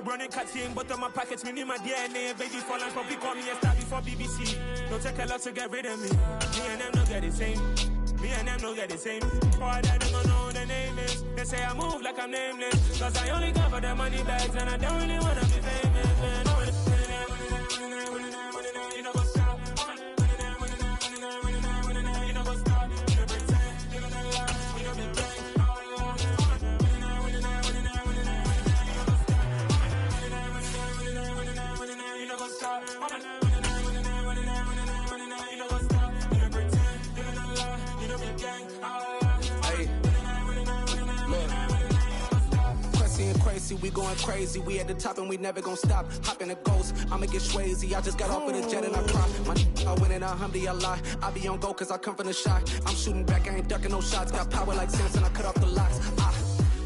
running cutting, but on my pockets, me need my DNA. Baby, for life, probably call me a star before BBC. Don't take a lot to get rid of me. Me and them don't get the same. Me and them don't get the same. Boy, that don't know what the name is. They say I move like I'm nameless. Cause I only come for the money bags, and I don't really wanna be famous, man. You know what's up? You know what's up? You know pretend. You know that lie. You know be gang. You know what's up? We going crazy, we at the top and we never gonna stop. Hop in a ghost, I'ma get swayzy. I just got off with a jet and I cry. I win in a Humvee, I lie. I be on go cause I come from the shot. I'm shooting back, I ain't ducking no shots. Got power like Samson, I cut off the locks.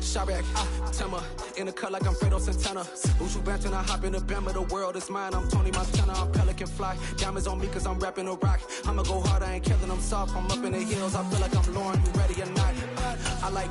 Shot back, Timber, in the cut like I'm Fredo Santana. Usual Benton, I hop in the Bama, the world is mine. I'm Tony Montana, I'm Pelican Fly. Diamonds on me cause I'm rapping a rock. I'ma go hard, I ain't killing them soft. I'm up in the hills, I feel like I'm Lauren, you ready or not? I like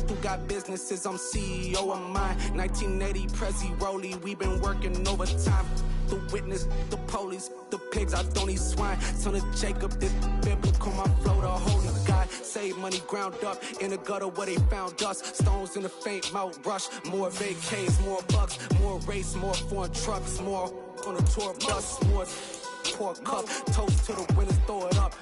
who got businesses, I'm CEO of mine. 1980 Prezi Rolly, we been working overtime. The witness, the police, the pigs, I don't eat swine. Son of Jacob, this biblical, my flow, the holy God. Save money ground up in the gutter where they found dust. Stones in the faint mouth rush. More vacays, more bucks, more race, more foreign trucks, more on a tour bus, more pour cup. Toast to the winners, throw it up.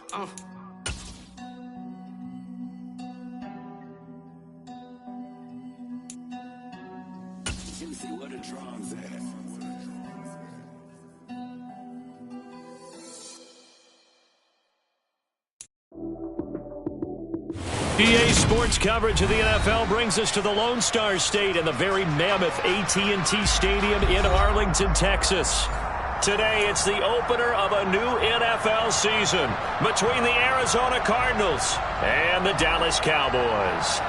Juicy, what a drums at. EA Sports coverage of the NFL brings us to the Lone Star State and the very mammoth AT&T Stadium in Arlington, Texas. Today, it's the opener of a new NFL season between the Arizona Cardinals and the Dallas Cowboys.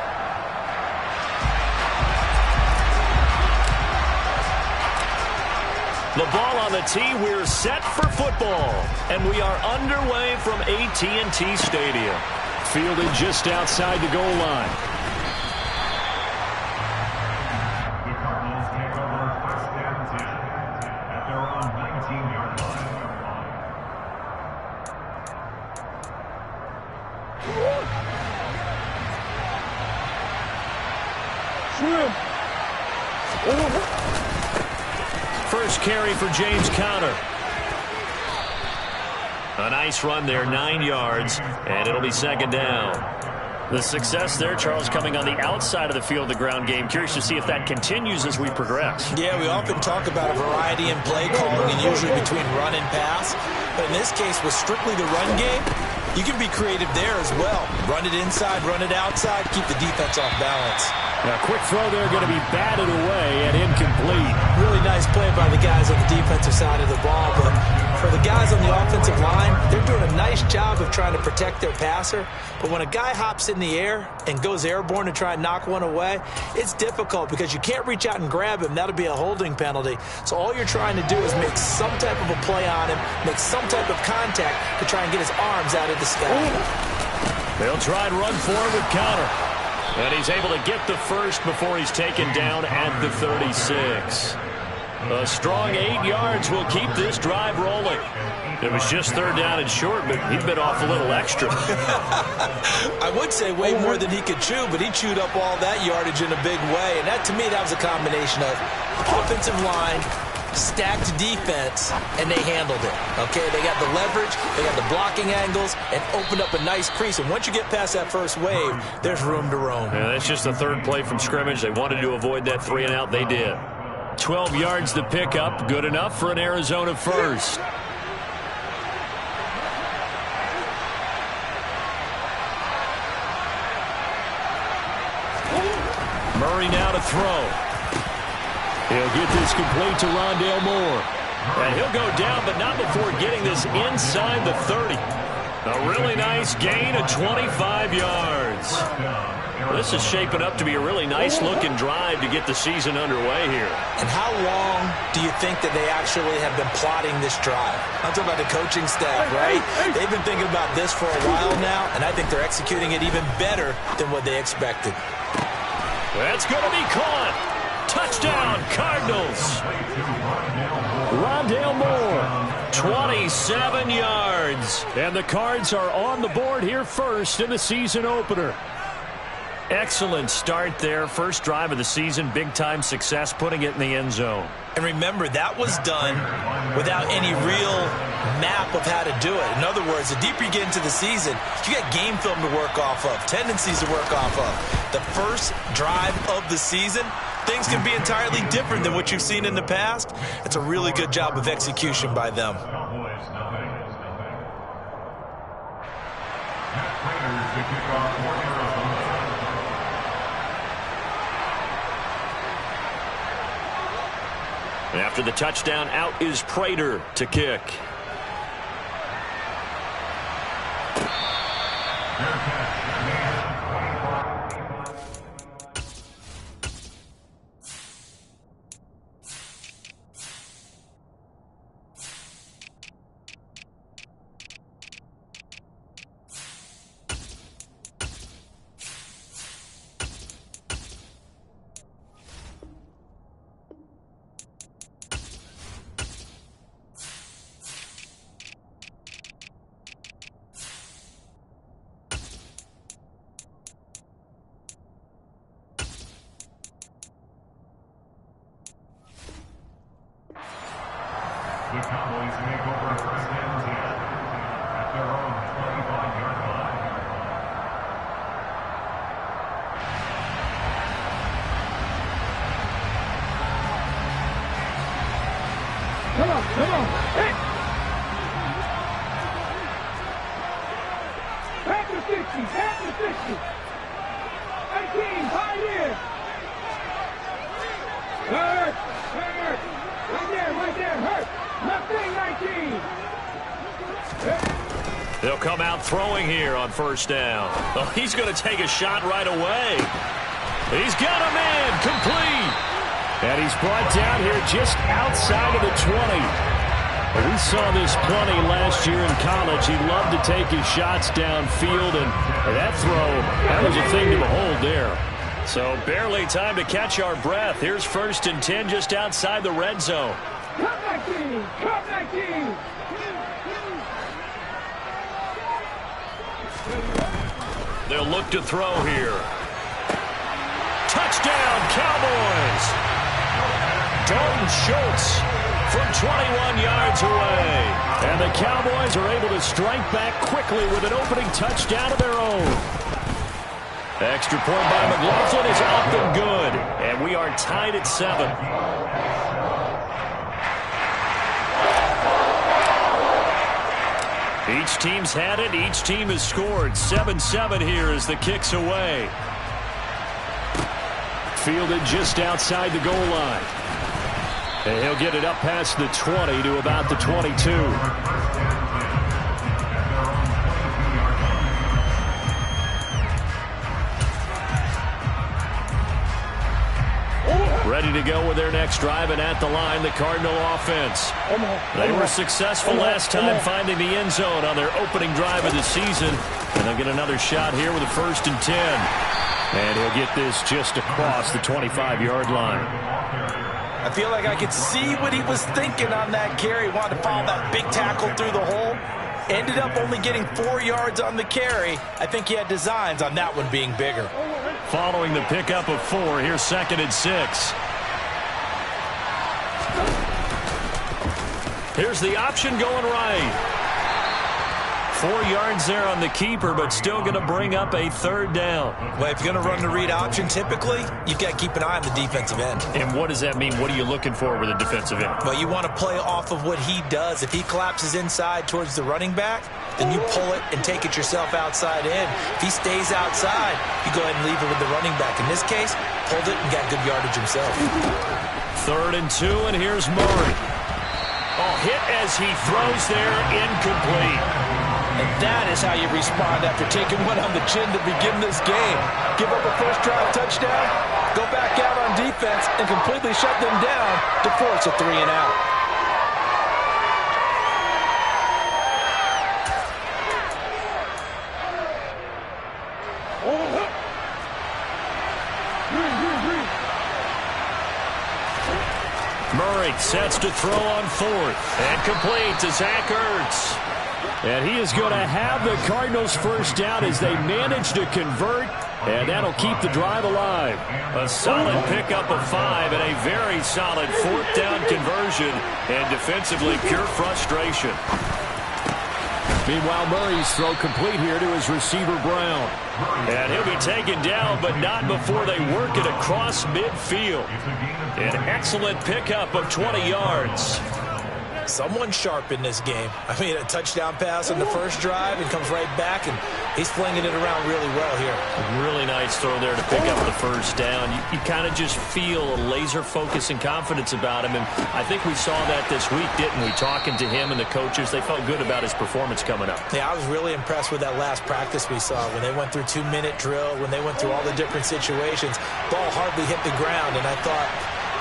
The ball on the tee, we're set for football, and we are underway from AT&T Stadium. Fielded just outside the goal line. The Cardinals take over first down position at their own 19-yard line. First carry for James Conner. A nice run there, 9 yards, and it'll be second down. The success there, Charles, coming on the outside of the field, the ground game. Curious to see if that continues as we progress. Yeah, we often talk about a variety in play calling and usually between run and pass. But in this case, with strictly the run game, you can be creative there as well. Run it inside, run it outside, keep the defense off balance. Now, quick throw there, going to be batted away and incomplete. Really nice play by the guys on the defensive side of the ball, but for the guys on the offensive line, they're doing a nice job of trying to protect their passer. But when a guy hops in the air and goes airborne to try and knock one away, it's difficult because you can't reach out and grab him. That'll be a holding penalty. So all you're trying to do is make some type of a play on him, make some type of contact to try and get his arms out of the sky. They'll try and run forward with Conner. And he's able to get the first before he's taken down at the 36. A strong 8 yards will keep this drive rolling. It was just third down and short, but he bit off a little extra. I would say way more than he could chew, but he chewed up all that yardage in a big way. And that, to me, that was a combination of offensive line, stacked defense, and they handled it. Okay, they got the leverage, they got the blocking angles, and opened up a nice crease. And once you get past that first wave, there's room to roam. Yeah, that's just the third play from scrimmage. They wanted to avoid that 3 and out. They did. 12 yards to pick up. Good enough for an Arizona first. Murray now to throw. He'll get this complete to Rondale Moore. And he'll go down, but not before getting this inside the 30. A really nice gain of 25 yards. This is shaping up to be a really nice-looking drive to get the season underway here. And how long do you think that they actually have been plotting this drive? I'm talking about the coaching staff, right? They've been thinking about this for a while now, and I think they're executing it even better than what they expected. That's going to be caught. Touchdown, Cardinals. Rondale Moore, 27 yards. And the Cards are on the board here first in the season opener. Excellent start there. First drive of the season. Big-time success putting it in the end zone. And remember, that was done without any real map of how to do it. In other words, the deeper you get into the season, you got game film to work off of, tendencies to work off of. The first drive of the season, things can be entirely different than what you've seen in the past. It's a really good job of execution by them. After the touchdown, out is Prater to kick. The Cowboys make over first and 10 at their own 25-yard line. Come on. Hey! Back to 60, 18, high in. Hurt. Right there, hurt. Left thing, 19. They'll come out throwing here on first down. Oh, he's going to take a shot right away. He's got a man complete. And he's brought down here just outside of the 20. We saw this plenty last year in college. He loved to take his shots downfield, and that throw, that was a thing to behold there. So barely time to catch our breath. Here's first and 10 just outside the red zone. Come 19. They'll look to throw here. Touchdown, Cowboys! Dalton Schultz from 21 yards away. And the Cowboys are able to strike back quickly with an opening touchdown of their own. Extra point by McLaughlin is up and good. And we are tied at 7. Each team's had it. Each team has scored. 7-7 here as the kick's away. Fielded just outside the goal line. And he'll get it up past the 20 to about the 22. Ready to go with their next drive, and at the line, the Cardinal offense. They were successful last time finding the end zone on their opening drive of the season. And they'll get another shot here with a first and 10. And he'll get this just across the 25-yard line. I feel like I could see what he was thinking on that carry. Wanted to follow that big tackle through the hole. Ended up only getting 4 yards on the carry. I think he had designs on that one being bigger. Following the pickup of 4, here's second and 6. Here's the option going right. 4 yards there on the keeper, but still going to bring up a third down. Well, if you're going to run the read option, typically, you've got to keep an eye on the defensive end. And what does that mean? What are you looking for with a defensive end? Well, you want to play off of what he does. If he collapses inside towards the running back, then you pull it and take it yourself outside in. If he stays outside, you go ahead and leave it with the running back. In this case, pulled it and got good yardage himself. 3rd and 2, and here's Murray. Oh, hit as he throws there, incomplete. And that is how you respond after taking one on the chin to begin this game. Give up a first drive touchdown, go back out on defense, and completely shut them down to force a 3 and out. Murray sets to throw on fourth. And complete to Zach Ertz. And he is going to have the Cardinals first down as they manage to convert. And that'll keep the drive alive. A solid pickup of 5 and a very solid fourth down conversion. And defensively, pure frustration. Meanwhile, Murray's throw complete here to his receiver, Brown. And he'll be taken down, but not before they work it across midfield. An excellent pickup of 20 yards. Someone sharp in this game. I mean, a touchdown pass on the first drive and comes right back, and he's flinging it around really well here. Really nice throw there to pick up the first down. You kind of just feel a laser focus and confidence about him, and I think we saw that this week, didn't we? Talking to him and the coaches, they felt good about his performance coming up. Yeah, I was really impressed with that last practice we saw when they went through 2-minute drill, when they went through all the different situations. Ball hardly hit the ground, and I thought,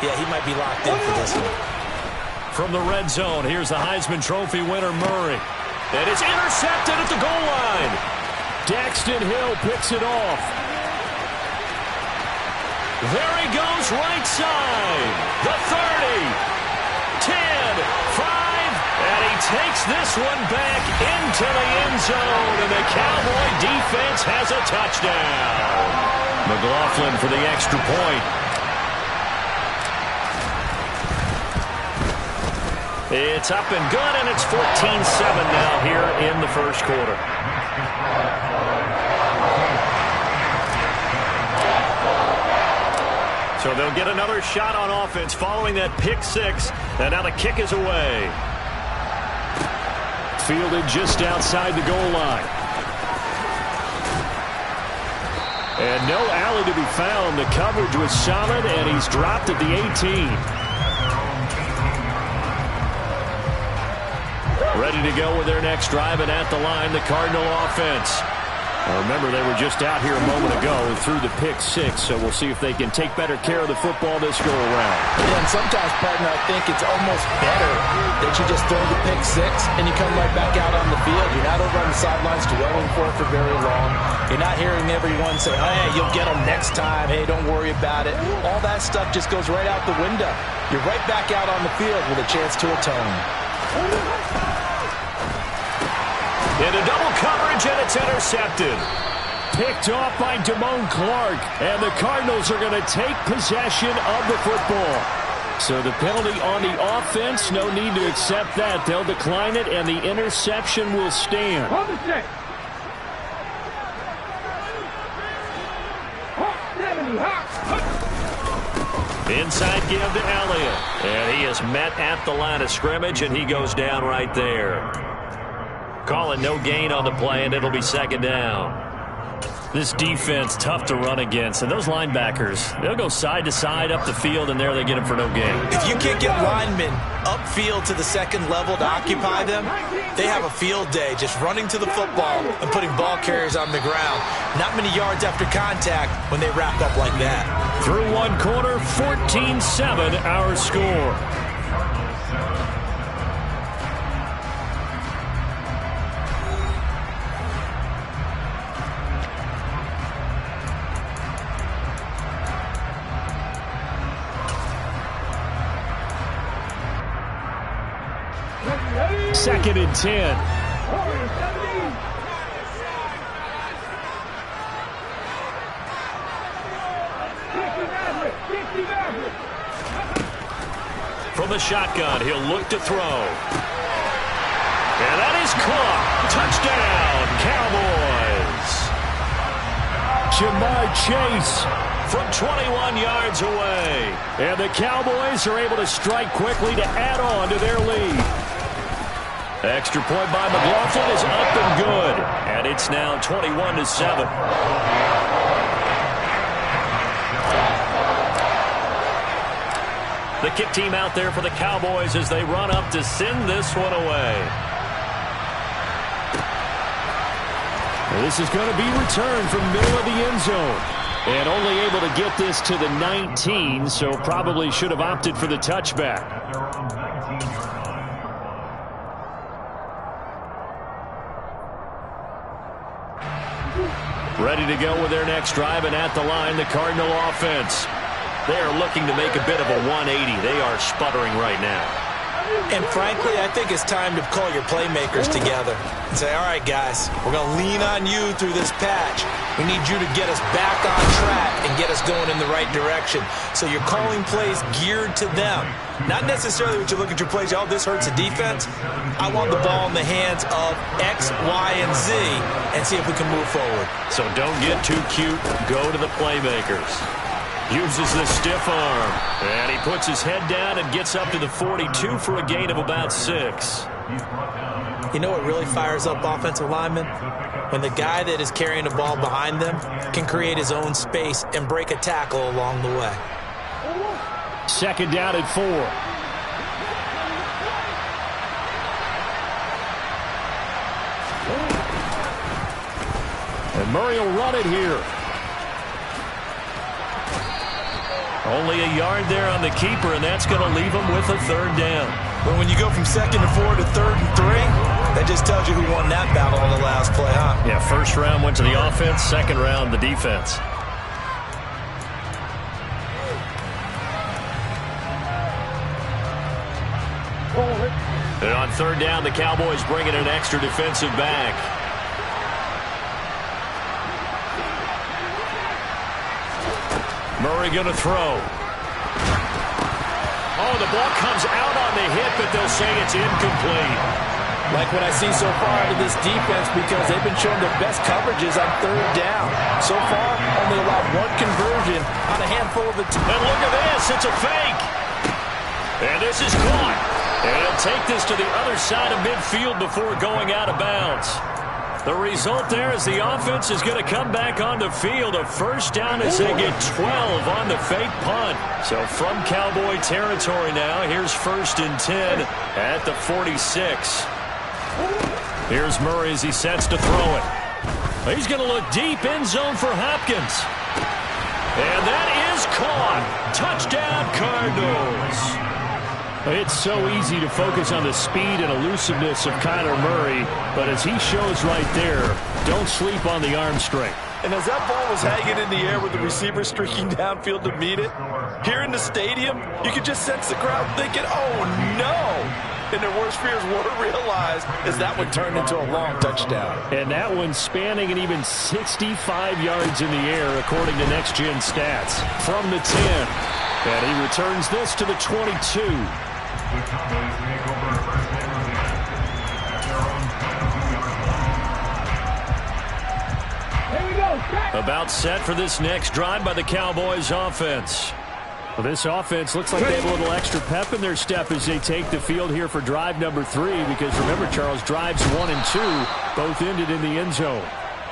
yeah, he might be locked in for this one. From the red zone, here's the Heisman Trophy winner, Murray. And it's intercepted at the goal line. Daxton Hill picks it off. There he goes, right side. The 30, 10, 5, and he takes this one back into the end zone, and the Cowboy defense has a touchdown. McLaughlin for the extra point. It's up and good, and it's 14-7 now here in the first quarter. So they'll get another shot on offense following that pick six, and now the kick is away. Fielded just outside the goal line. And no alley to be found. The coverage was solid, and he's dropped at the 18. Ready to go with their next drive, and at the line, the Cardinal offense. Now remember, they were just out here a moment ago and threw the pick six, so we'll see if they can take better care of the football this go-around. Yeah, and sometimes, partner, I think it's almost better that you just throw the pick six and you come right back out on the field. You're not over on the sidelines dwelling for it for very long. You're not hearing everyone say, hey, you'll get them next time. Hey, don't worry about it. All that stuff just goes right out the window. You're right back out on the field with a chance to atone. Into double coverage, and it's intercepted. Picked off by Damone Clark, and the Cardinals are going to take possession of the football. So the penalty on the offense, no need to accept that. They'll decline it, and the interception will stand. Hold the check. 70, Inside give to Elliott, and he is met at the line of scrimmage, and he goes down right there. Calling no gain on the play, and it'll be second down. This defense, tough to run against. And those linebackers, they'll go side to side up the field, and there they get them for no gain. If you can't get linemen upfield to the second level to occupy them, they have a field day just running to the football and putting ball carriers on the ground. Not many yards after contact when they wrap up like that. Through one quarter, 14-7 our score. Second and 10. From the shotgun, he'll look to throw. And that is caught. Touchdown, Jamar Cowboys. Chase from 21 yards away. And the Cowboys are able to strike quickly to add on to their lead. Extra point by McLaughlin is up and good. And it's now 21-7. The kick team out there for the Cowboys as they run up to send this one away. This is going to be returned from middle of the end zone. And only able to get this to the 19, so probably should have opted for the touchback. Ready to go with their next drive, and at the line, the Cardinal offense. They are looking to make a bit of a 180. They are sputtering right now. And frankly, I think it's time to call your playmakers together and say, all right, guys, we're going to lean on you through this patch. We need you to get us back on track and get us going in the right direction. So you're calling plays geared to them. Not necessarily what you look at your plays, oh, this hurts the defense. I want the ball in the hands of X, Y, and Z and see if we can move forward. So don't get too cute. Go to the playmakers. Uses the stiff arm. And he puts his head down and gets up to the 42 for a gain of about 6. You know what really fires up offensive linemen? When the guy that is carrying the ball behind them can create his own space and break a tackle along the way. Second down at 4. And Murray will run it here. Only a yard there on the keeper, and that's going to leave him with a 3rd down. But when you go from 2nd and 4 to 3rd and 3, that just tells you who won that battle on the last play, huh? Yeah, first round went to the offense, second round the defense. And on 3rd down, the Cowboys bring in an extra defensive back. Murray going to throw. Oh, the ball comes out on the hit, but they'll say it's incomplete. Like what I see so far out of this defense, because they've been showing their best coverages on 3rd down. So far, only allowed 1 conversion on a handful of attempts. And look at this, it's a fake. And this is caught. And he'll take this to the other side of midfield before going out of bounds. The result there is the offense is going to come back on the field. A 1st down as they get 12 on the fake punt. So from Cowboy territory now, here's 1st and 10 at the 46. Here's Murray as he sets to throw it. He's going to look deep, end zone for Hopkins. And that is caught. Touchdown, Cardinals. It's so easy to focus on the speed and elusiveness of Kyler Murray, but as he shows right there, don't sleep on the arm strength. And as that ball was hanging in the air with the receiver streaking downfield to meet it, here in the stadium, you could just sense the crowd thinking, oh, no. And their worst fears were realized as that one turned into a long touchdown. And that one spanning an even 65 yards in the air, according to Next Gen Stats. From the 10, and he returns this to the 22. The Cowboys make over 1st and 10 at their own 22-yard line. Here we go. About set for this next drive by the Cowboys offense. Well, this offense looks like they have a little extra pep in their step as they take the field here for drive number 3, because remember, Charles, drives 1 and 2 both ended in the end zone.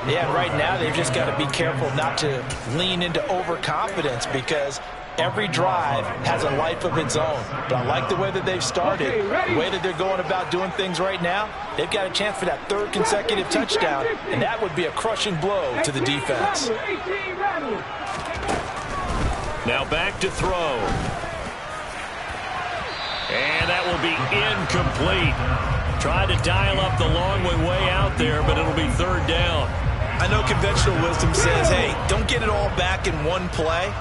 Yeah, and right now they've just got to be careful not to lean into overconfidence, because every drive has a life of its own. But I like the way that they've started, the way that they're going about doing things right now. They've got a chance for that 3rd consecutive touchdown, and that would be a crushing blow to the defense. Now back to throw. And that will be incomplete. Tried to dial up the long way out there, but it'll be 3rd down. I know conventional wisdom says, hey, don't get it all back in one play.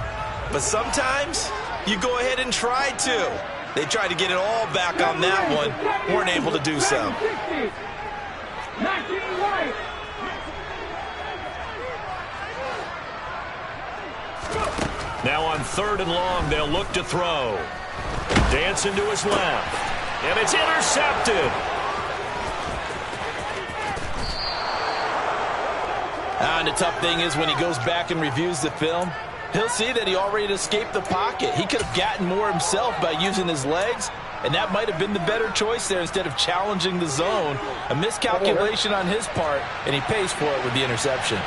But sometimes you go ahead and try to. They tried to get it all back on that one. Weren't able to do so. Now on 3rd and long, they'll look to throw. Dancing to his left. And it's intercepted. And the tough thing is when he goes back and reviews the film, he'll see that he already escaped the pocket. He could have gotten more himself by using his legs, and that might have been the better choice there instead of challenging the zone. A miscalculation on his part, and he pays for it with the interception.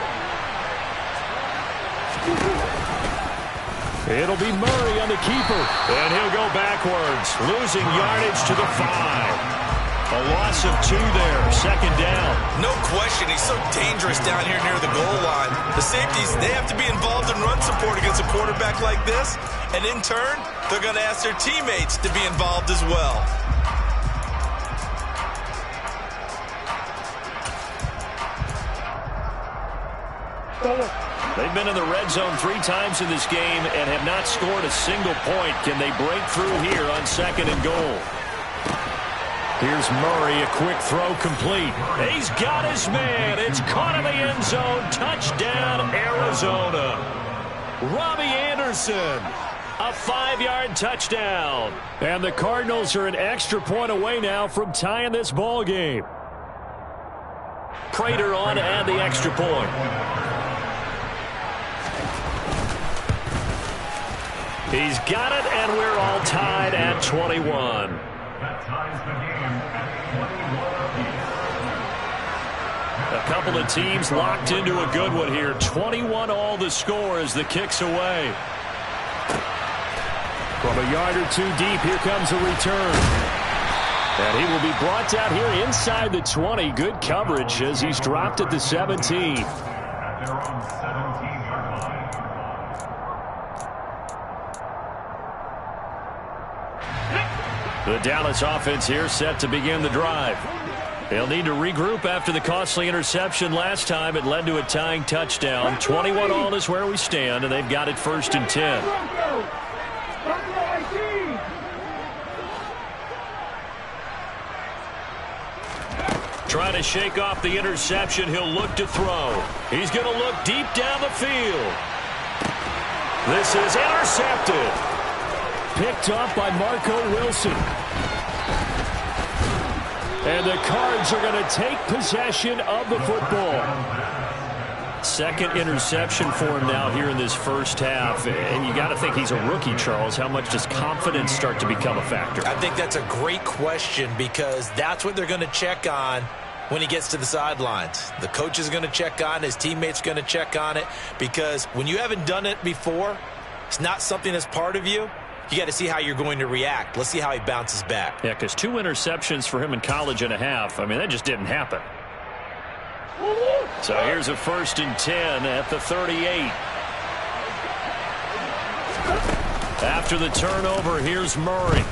It'll be Murray on the keeper. And he'll go backwards, losing yardage to the 5. A loss of 2 there, 2nd down. No question, he's so dangerous down here near the goal line. The safeties, they have to be involved in run support against a quarterback like this. And in turn, they're going to ask their teammates to be involved as well. They've been in the red zone 3 times in this game and have not scored a single point. Can they break through here on 2nd and goal? Here's Murray, a quick throw complete. He's got his man. It's caught in the end zone. Touchdown, Arizona. Robbie Anderson, a 5-yard touchdown. And the Cardinals are an extra point away now from tying this ball game. Prater on to add the extra point. He's got it, and we're all tied at 21. That ties the game at 21 apiece. A couple of teams locked into a good one here. 21 all the score as the kick's away. From a yard or 2 deep, here comes a return. And he will be brought down here inside the 20. Good coverage as he's dropped at the 17. At their own 17-yard line. The Dallas offense here set to begin the drive. They'll need to regroup after the costly interception last time. It led to a tying touchdown. 21 all is where we stand, and they've got it 1st and 10. Trying to shake off the interception. He'll look to throw. He's going to look deep down the field. This is intercepted. Picked up by Marco Wilson. And the Cards are going to take possession of the football. 2nd interception for him now here in this first half. And you got to think he's a rookie, Charles. How much does confidence start to become a factor? I think that's a great question because that's what they're going to check on when he gets to the sidelines. The coach is going to check on it. His teammates are going to check on it because when you haven't done it before, it's not something that's part of you. You got to see how you're going to react. Let's see how he bounces back. Yeah, because 2 interceptions for him in college and a half. I mean, that just didn't happen. So here's a 1st and 10 at the 38. After the turnover, here's Murray.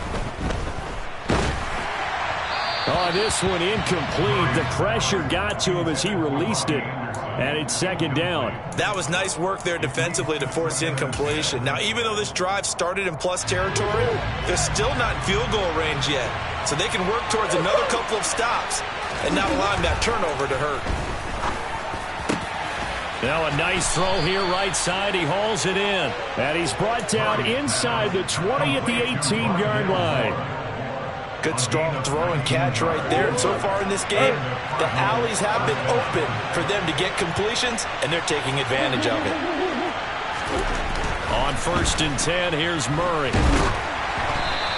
Oh, this one incomplete. The pressure got to him as he released it. And it's 2nd down. That was nice work there defensively to force incompletion. Now, even though this drive started in plus territory, they're still not in field goal range yet. So they can work towards another couple of stops and not allowing that turnover to hurt. Now a nice throw here right side. He hauls it in. And he's brought down inside the 20 at the 18-yard line. Good strong throw and catch right there. And so far in this game, the alleys have been open for them to get completions, and they're taking advantage of it. On 1st and 10, here's Murray.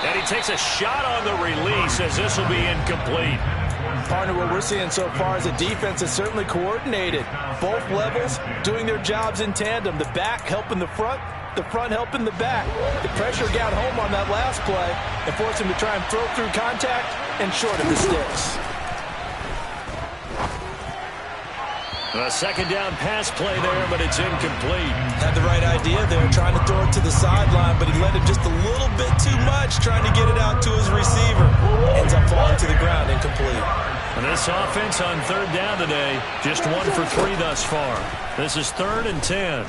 And he takes a shot on the release as this will be incomplete. Partner, what we're seeing so far is a defense is certainly coordinated. Both levels doing their jobs in tandem. The back helping the front helping the back. The pressure got home on that last play and forced him to try and throw through contact and short of the sticks. A 2nd down pass play there, but it's incomplete. Had the right idea there, trying to throw it to the sideline, but he let him just a little bit too much, trying to get it out to his receiver. Ends up falling to the ground, incomplete. And this offense on 3rd down today, just 1 for 3 thus far. This is 3rd and 10.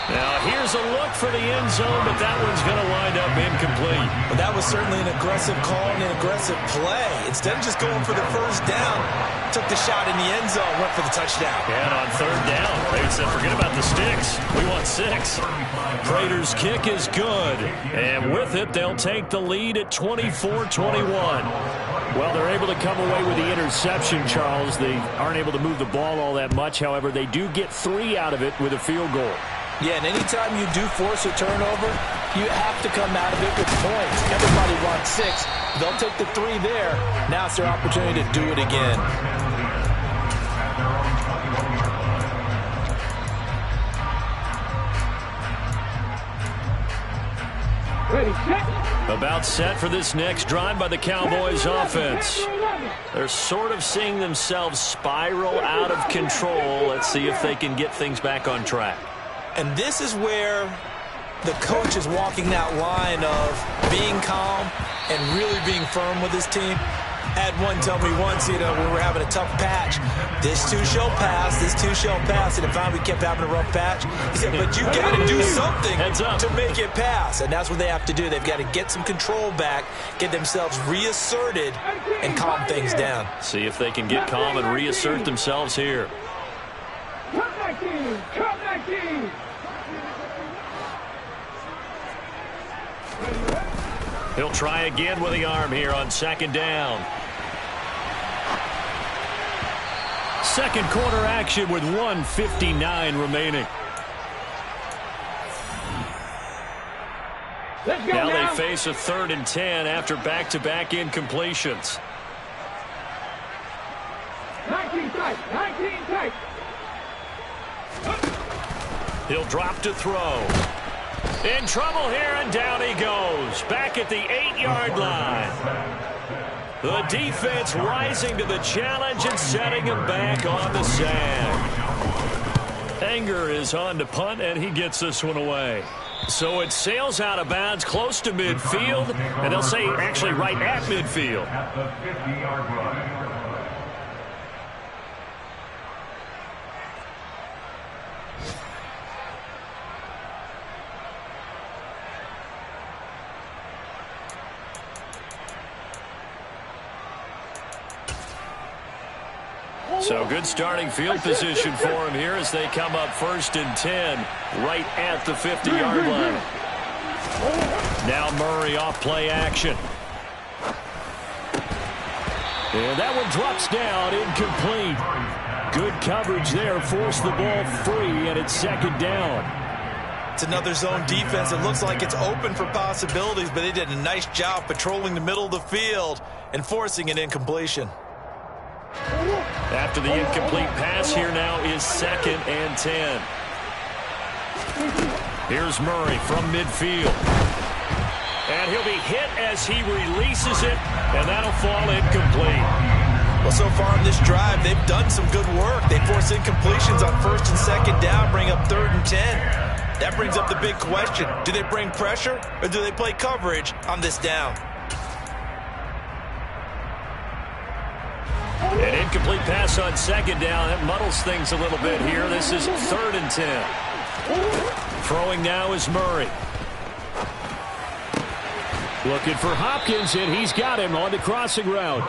Now here's a look for the end zone, but that one's going to wind up incomplete. But that was certainly an aggressive call and an aggressive play. Instead of just going for the 1st down, took the shot in the end zone, went for the touchdown. And on 3rd down, they said, forget about the sticks. We want 6. Prater's kick is good. And with it, they'll take the lead at 24-21. Well, they're able to come away with the interception, Charles. They aren't able to move the ball all that much. However, they do get 3 out of it with a field goal. Yeah, and anytime you do force a turnover, you have to come out of it with points. Everybody wants 6. They'll take the 3 there. Now it's their opportunity to do it again. Ready, set. About set for this next drive by the Cowboys offense. They're sort of seeing themselves spiral out of control. Let's see if they can get things back on track. And this is where the coach is walking that line of being calm and really being firm with his team. Had one tell me once, when we were having a tough patch, this too shall pass, this too shall pass. And if we kept having a rough patch, he said, but you got to do something to make it pass. And that's what they have to do. They've got to get some control back, get themselves reasserted, and calm things down. See if they can get calm and reassert themselves here. Come back in! Come back in! He'll try again with the arm here on second down. Second quarter action with 1:59 remaining. Let's go Now now. they face a 3rd and 10 after back-to-back incompletions. 19 tight, 19 tight. He'll drop to throw. In trouble here, and down he goes. Back at the 8-yard line. The defense rising to the challenge and setting him back on the sand. Anger is on to punt, and he gets this one away. So it sails out of bounds close to midfield, and they'll say actually right at midfield. At the 50-yard line. So good starting field position for him here as they come up 1st and 10 right at the 50-yard line. Now Murray off play action. And that one drops down, incomplete. Good coverage there, forced the ball free, and it's 2nd down. It's another zone defense. It looks like it's open for possibilities, but they did a nice job patrolling the middle of the field and forcing an incompletion. After the incomplete pass, here now is 2nd and 10. Here's Murray from midfield. And he'll be hit as he releases it, and that'll fall incomplete. Well, so far in this drive, they've done some good work. They force incompletions on 1st and 2nd down, bring up 3rd and 10. That brings up the big question. Do they bring pressure, or do they play coverage on this down? An incomplete pass on 2nd down. That muddles things a little bit here. This is 3rd and 10. Throwing now is Murray. Looking for Hopkins, and he's got him on the crossing route.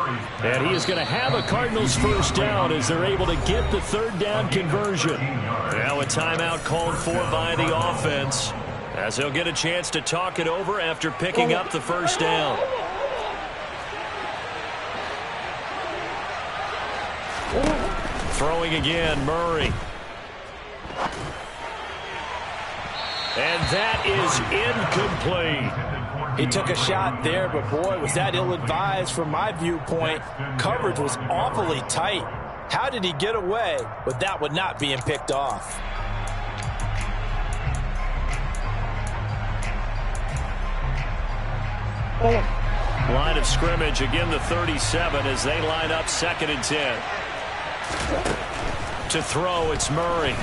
And he is going to have a Cardinals 1st down as they're able to get the 3rd down conversion. Now a timeout called for by the offense as they'll get a chance to talk it over after picking up the 1st down. Throwing again, Murray. And that is incomplete. He took a shot there, but boy, was that ill-advised from my viewpoint. Coverage was awfully tight. How did he get away with that one not being picked off? Line of scrimmage, again the 37 as they line up 2nd and 10. To throw, it's Murray.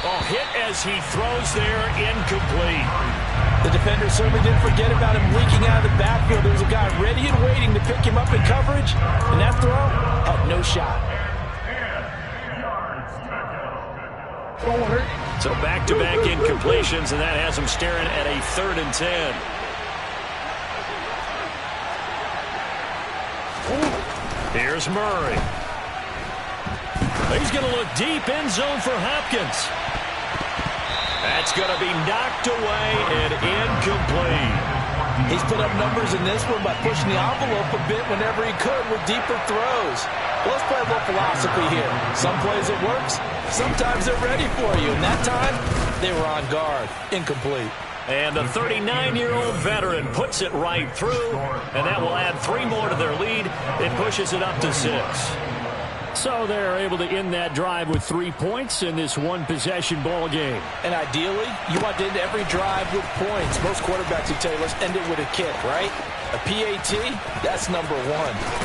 Oh, hit as he throws there, incomplete. The defender certainly didn't forget about him leaking out of the backfield. There was a guy ready and waiting to pick him up in coverage, and that throw had no shot. So back-to-back incompletions, and that has him staring at a 3rd and 10. Here's Murray. He's going to look deep, end zone for Hopkins. That's going to be knocked away and incomplete. He's put up numbers in this one by pushing the envelope a bit whenever he could with deeper throws. Well, let's play a little philosophy here. Some plays it works, sometimes they're ready for you. And that time, they were on guard. Incomplete. And the 39-year-old veteran puts it right through, and that will add 3 more to their lead. It pushes it up to 6. So they're able to end that drive with 3 points in this one-possession ball game. And ideally, you want to end every drive with points. Most quarterbacks would tell you, let's end it with a kick, right? A PAT, that's number 1.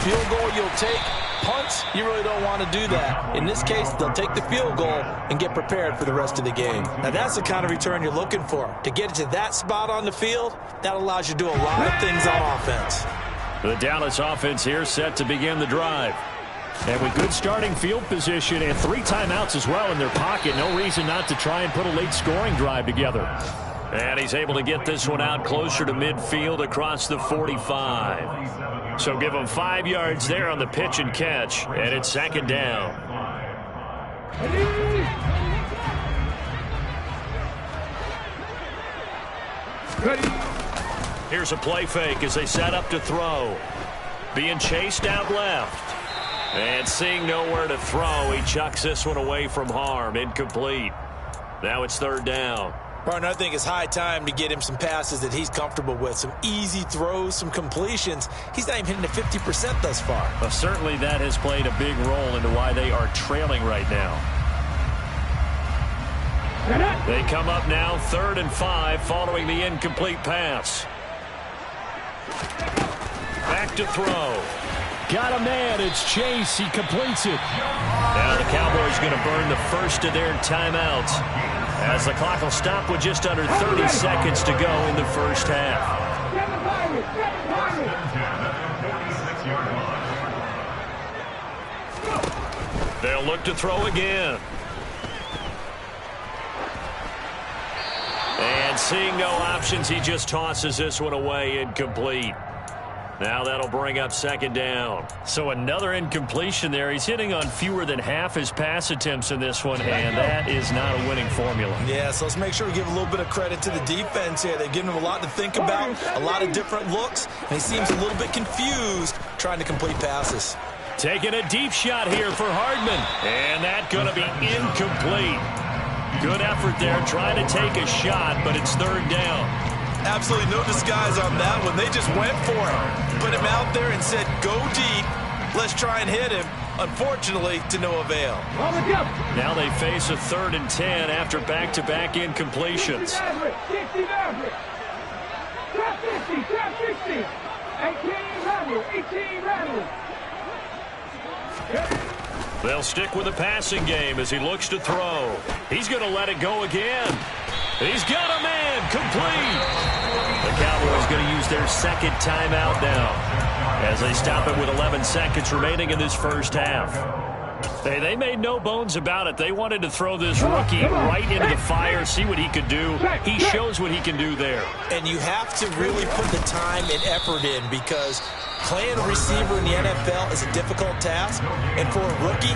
Field goal you'll take. Punts, you really don't want to do that. In this case, they'll take the field goal and get prepared for the rest of the game. Now, that's the kind of return you're looking for. To get to that spot on the field, that allows you to do a lot of things on offense. The Dallas offense here set to begin the drive. And with good starting field position and 3 timeouts as well in their pocket, no reason not to try and put a late scoring drive together. And he's able to get this one out closer to midfield across the 45. So give him 5 yards there on the pitch and catch, and it's 2nd down. Here's a play fake as they set up to throw. Being chased out left. And seeing nowhere to throw, he chucks this one away from harm. Incomplete. Now it's 3rd down. Partner, I think it's high time to get him some passes that he's comfortable with. Some easy throws, some completions. He's not even hitting at 50% thus far. Well, certainly that has played a big role into why they are trailing right now. They come up now 3rd and 5 following the incomplete pass. Back to throw. Got a man. It's Chase. He completes it. Now the Cowboys going to burn the first of their timeouts as the clock will stop with just under 30 seconds to go in the first half. They'll look to throw again. And seeing no options, he just tosses this one away, incomplete. Now that'll bring up 2nd down. So another incompletion there. He's hitting on fewer than half his pass attempts in this one, and that is not a winning formula. Yeah, so let's make sure we give a little bit of credit to the defense here. They've given him a lot to think about, a lot of different looks, and he seems a little bit confused trying to complete passes. Taking a deep shot here for Hardman, and that's going to be incomplete. Good effort there trying to take a shot, but it's 3rd down. Absolutely no disguise on that one. They just went for it. Put him out there and said, go deep. Let's try and hit him. Unfortunately, to no avail. Now they face a 3rd and 10 after back-to-back incompletions. 60, 18 They'll stick with the passing game as he looks to throw. He's going to let it go again. He's got a man, complete. The Cowboys going to use their 2nd timeout now as they stop it with 11 seconds remaining in this first half. Hey, they made no bones about it. They wanted to throw this rookie right into the fire, see what he could do. He shows what he can do there. And you have to really put the time and effort in because playing a receiver in the NFL is a difficult task. And for a rookie,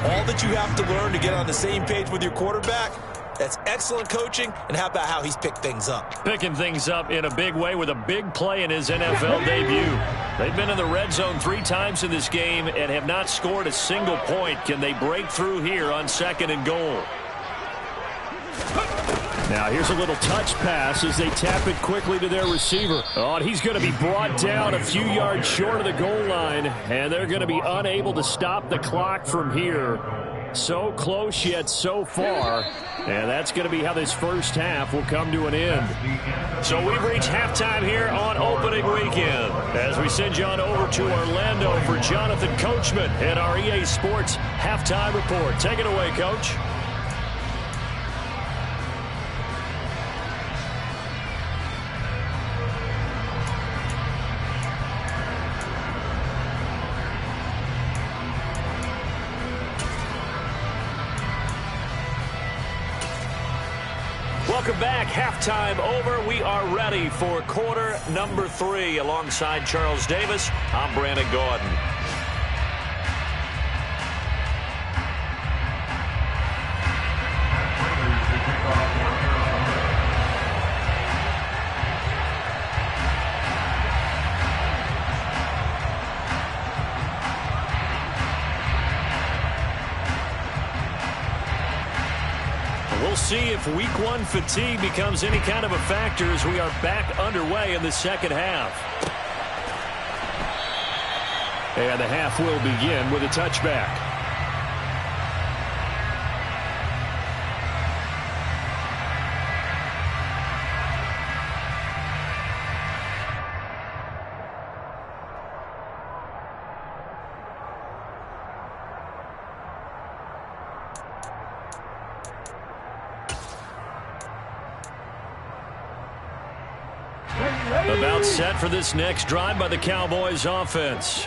all that you have to learn to get on the same page with your quarterback, that's excellent coaching, and how about how he's picked things up? Picking things up in a big way with a big play in his NFL debut. They've been in the red zone 3 times in this game and have not scored a single point. Can they break through here on 2nd and goal? Now here's a little touch pass as they tap it quickly to their receiver. Oh, and he's going to be brought down a few yards short of the goal line, and they're going to be unable to stop the clock from here. So close yet so far. And that's going to be how this first half will come to an end. So we've reached halftime here on opening weekend as we send you on over to Orlando for Jonathan Coachman at our EA Sports Halftime Report. Take it away, Coach. Welcome back. Halftime over. We are ready for quarter number 3. Alongside Charles Davis, I'm Brandon Gordon. We'll see if week 1 fatigue becomes any kind of a factor as we are back underway in the second half. And the half will begin with a touchback. About set for this next drive by the Cowboys offense.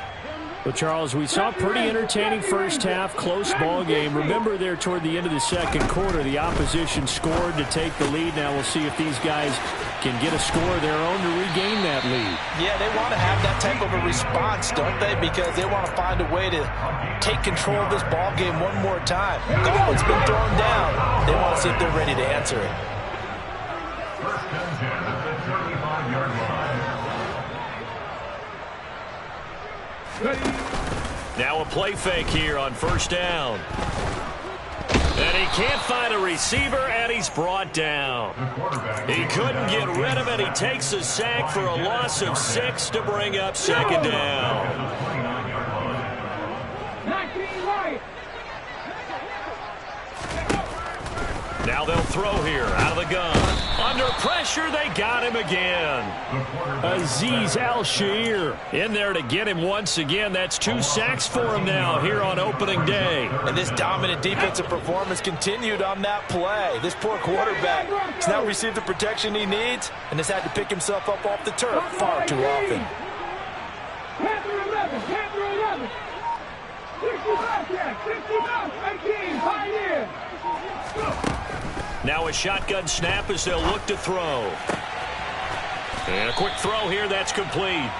Well, Charles, we saw a pretty entertaining first half, close ball game. Remember there toward the end of the second quarter, the opposition scored to take the lead. Now we'll see if these guys can get a score of their own to regain that lead. Yeah, they want to have that type of a response, don't they? Because they want to find a way to take control of this ball game one more time. Gauntlet's been thrown down. They want to see if they're ready to answer it. First and 10 at the 35-yard line. Now a play fake here on first down. And he can't find a receiver, and he's brought down. He couldn't get rid of it. He takes a sack for a loss of 6 to bring up second down. Now they'll throw here out of the gun. Under pressure, they got him again. Azeez Al-Shaair in there to get him once again. That's 2 sacks for him now here on opening day. And this dominant defensive performance continued on that play. This poor quarterback has now received the protection he needs and has had to pick himself up off the turf far too often. Panther 11, Panther 11. 65, 18, Pioneer. Now a shotgun snap as they'll look to throw. And a quick throw here, that's complete.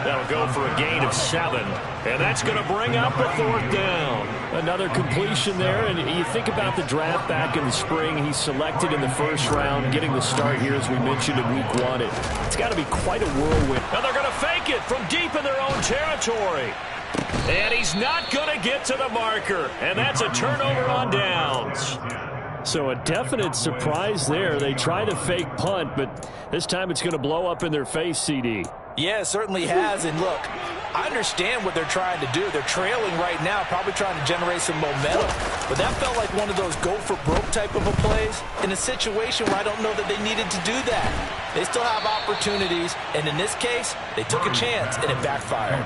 That'll go for a gain of 7. And that's going to bring up a 4th down. Another completion there. And you think about the draft back in the spring. He's selected in the first round, getting the start here, as we mentioned in week 1. It's got to be quite a whirlwind. Now they're going to fake it from deep in their own territory. And he's not going to get to the marker. And that's a turnover on downs. So a definite surprise there. They try to fake punt, but this time it's going to blow up in their face, CD. Yeah, it certainly has. And look, I understand what they're trying to do. They're trailing right now, probably trying to generate some momentum. But that felt like one of those go-for-broke type of a plays in a situation where I don't know that they needed to do that. They still have opportunities, and in this case, they took a chance, and it backfired.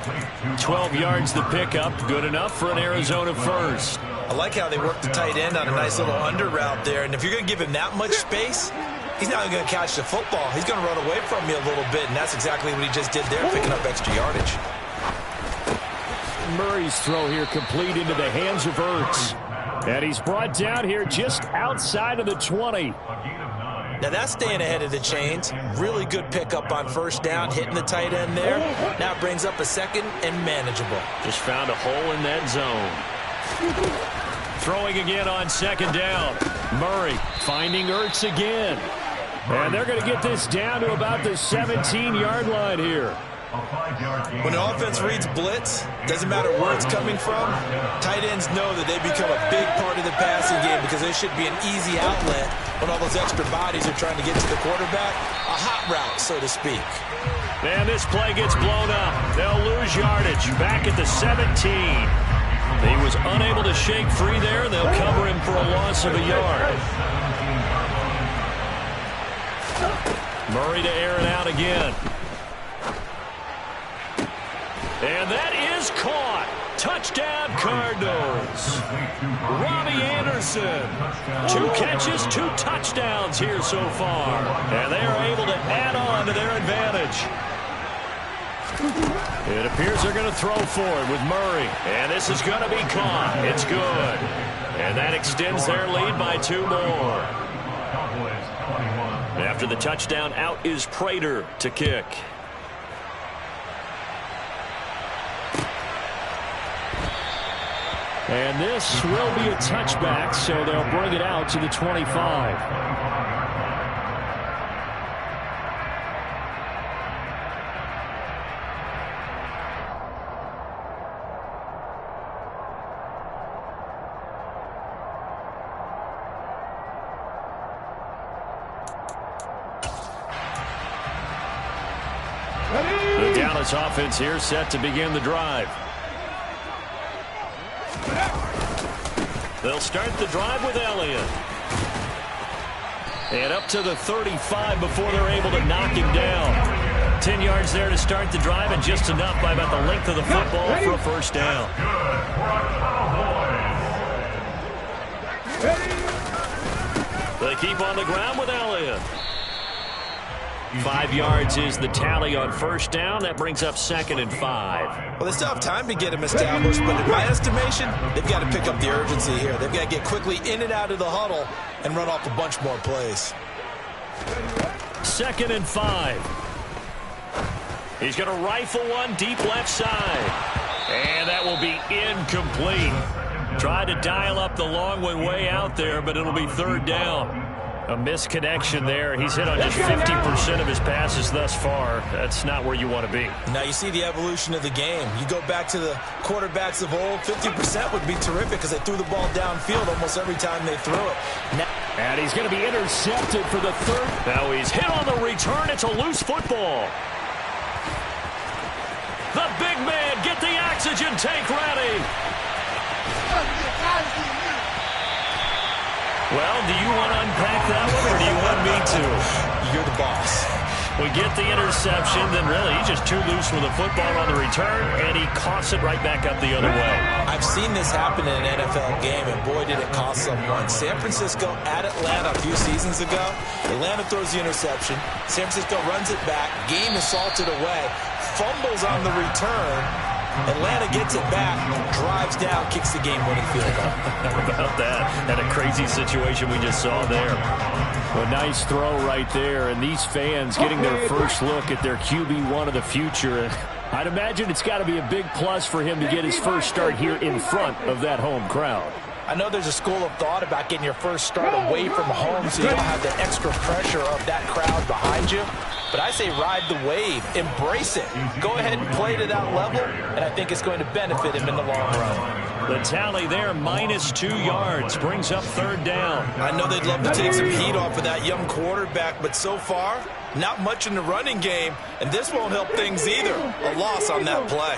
12 yards the pickup, good enough for an Arizona first. I like how they worked the tight end on a nice little under route there, and if you're going to give him that much space, he's not going to catch the football. He's going to run away from you a little bit, and that's exactly what he just did there, picking up extra yardage. Murray's throw here complete into the hands of Ertz. And he's brought down here just outside of the 20. Now that's staying ahead of the chains. Really good pickup on first down, hitting the tight end there. Now it brings up a second and manageable. Just found a hole in that zone. Throwing again on second down. Murray finding Ertz again. And they're going to get this down to about the 17-yard line here. When the offense reads blitz, doesn't matter where it's coming from, tight ends know that they become a big part of the passing game because there should be an easy outlet when all those extra bodies are trying to get to the quarterback. A hot route, so to speak. And this play gets blown up. They'll lose yardage back at the 17. He was unable to shake free there. They'll cover him for a loss of a yard. Murray to air it out again. And that is caught. Touchdown, Cardinals. Robbie Anderson. 2 catches, 2 touchdowns here so far. And they are able to add on to their advantage. It appears they're going to throw for it with Murray. And this is going to be caught. It's good. And that extends their lead by 2 more. After the touchdown, out is Prater to kick. And this will be a touchback, so they'll bring it out to the 25. The Dallas offense here set to begin the drive. They'll start the drive with Elliott. And up to the 35 before they're able to knock him down. 10 yards there to start the drive, and just enough by about the length of the football for a first down. They keep on the ground with Elliott. 5 yards is the tally on first down. That brings up 2nd and 5. Well, they still have time to get him established, but in my estimation, they've got to pick up the urgency here. They've got to get quickly in and out of the huddle and run off a bunch more plays. 2nd and 5. He's going to rifle one deep left side. And that will be incomplete. Tried to dial up the long one way out there, but it'll be 3rd down. A misconnection there. He's hit on just 50% of his passes thus far. That's not where you want to be. Now you see the evolution of the game. You go back to the quarterbacks of old, 50% would be terrific because they threw the ball downfield almost every time they threw it. And he's going to be intercepted for the 3rd. Now he's hit on the return. It's a loose football. The big man, get the oxygen tank ready. Well, do you want to unpack that one, or do you want me to? You're the boss. We get the interception, then really he's just too loose with the football on the return, and he coughs it right back up the other way. I've seen this happen in an NFL game, and boy, did it cost someone. San Francisco at Atlanta a few seasons ago. Atlanta throws the interception. San Francisco runs it back. Game is salted away. Fumbles on the return. Atlanta gets it back, drives down, kicks the game-winning field goal. How about that? And a crazy situation we just saw there. A nice throw right there, and these fans getting their first look at their QB1 of the future. I'd imagine it's got to be a big plus for him to get his first start here in front of that home crowd. I know there's a school of thought about getting your first start away from home so you don't have the extra pressure of that crowd behind you. But I say ride the wave. Embrace it. Go ahead and play to that level, and I think it's going to benefit him in the long run. The tally there, -2 yards, brings up 3rd down. I know they'd love to take some heat off of that young quarterback, but so far, not much in the running game, and this won't help things either. A loss on that play.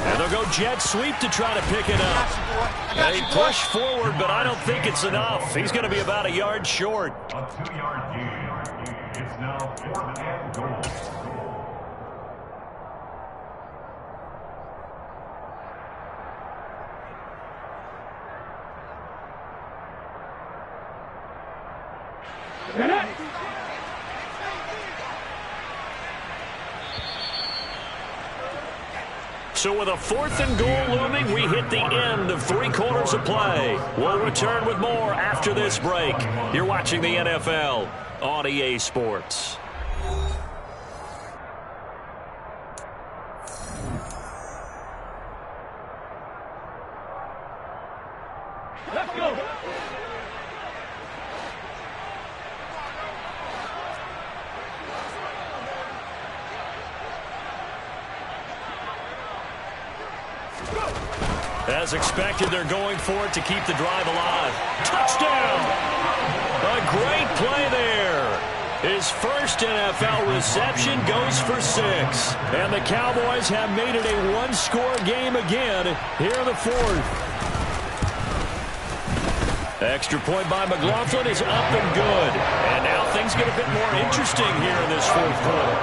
And they'll go jet sweep to try to pick it up. They push forward, but I don't think it's enough. He's going to be about a yard short. A 2-yard gain. It's now 4th and goal. So with a 4th and goal looming, we hit the end of 3 quarters of play. We'll return with more after this break. You're watching the NFL on EA Sports. Let's go. As expected, they're going for it to keep the drive alive. Touchdown! A great play there. His first NFL reception goes for 6. And the Cowboys have made it a one-score game again here in the 4th. Extra point by McLaughlin is up and good. And now things get a bit more interesting here in this 4th quarter.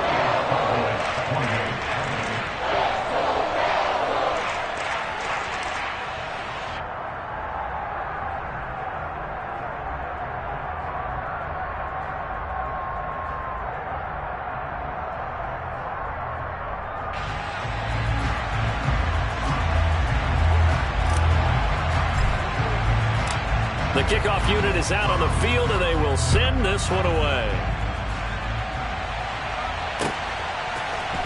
The kickoff unit is out on the field, and they will send this one away.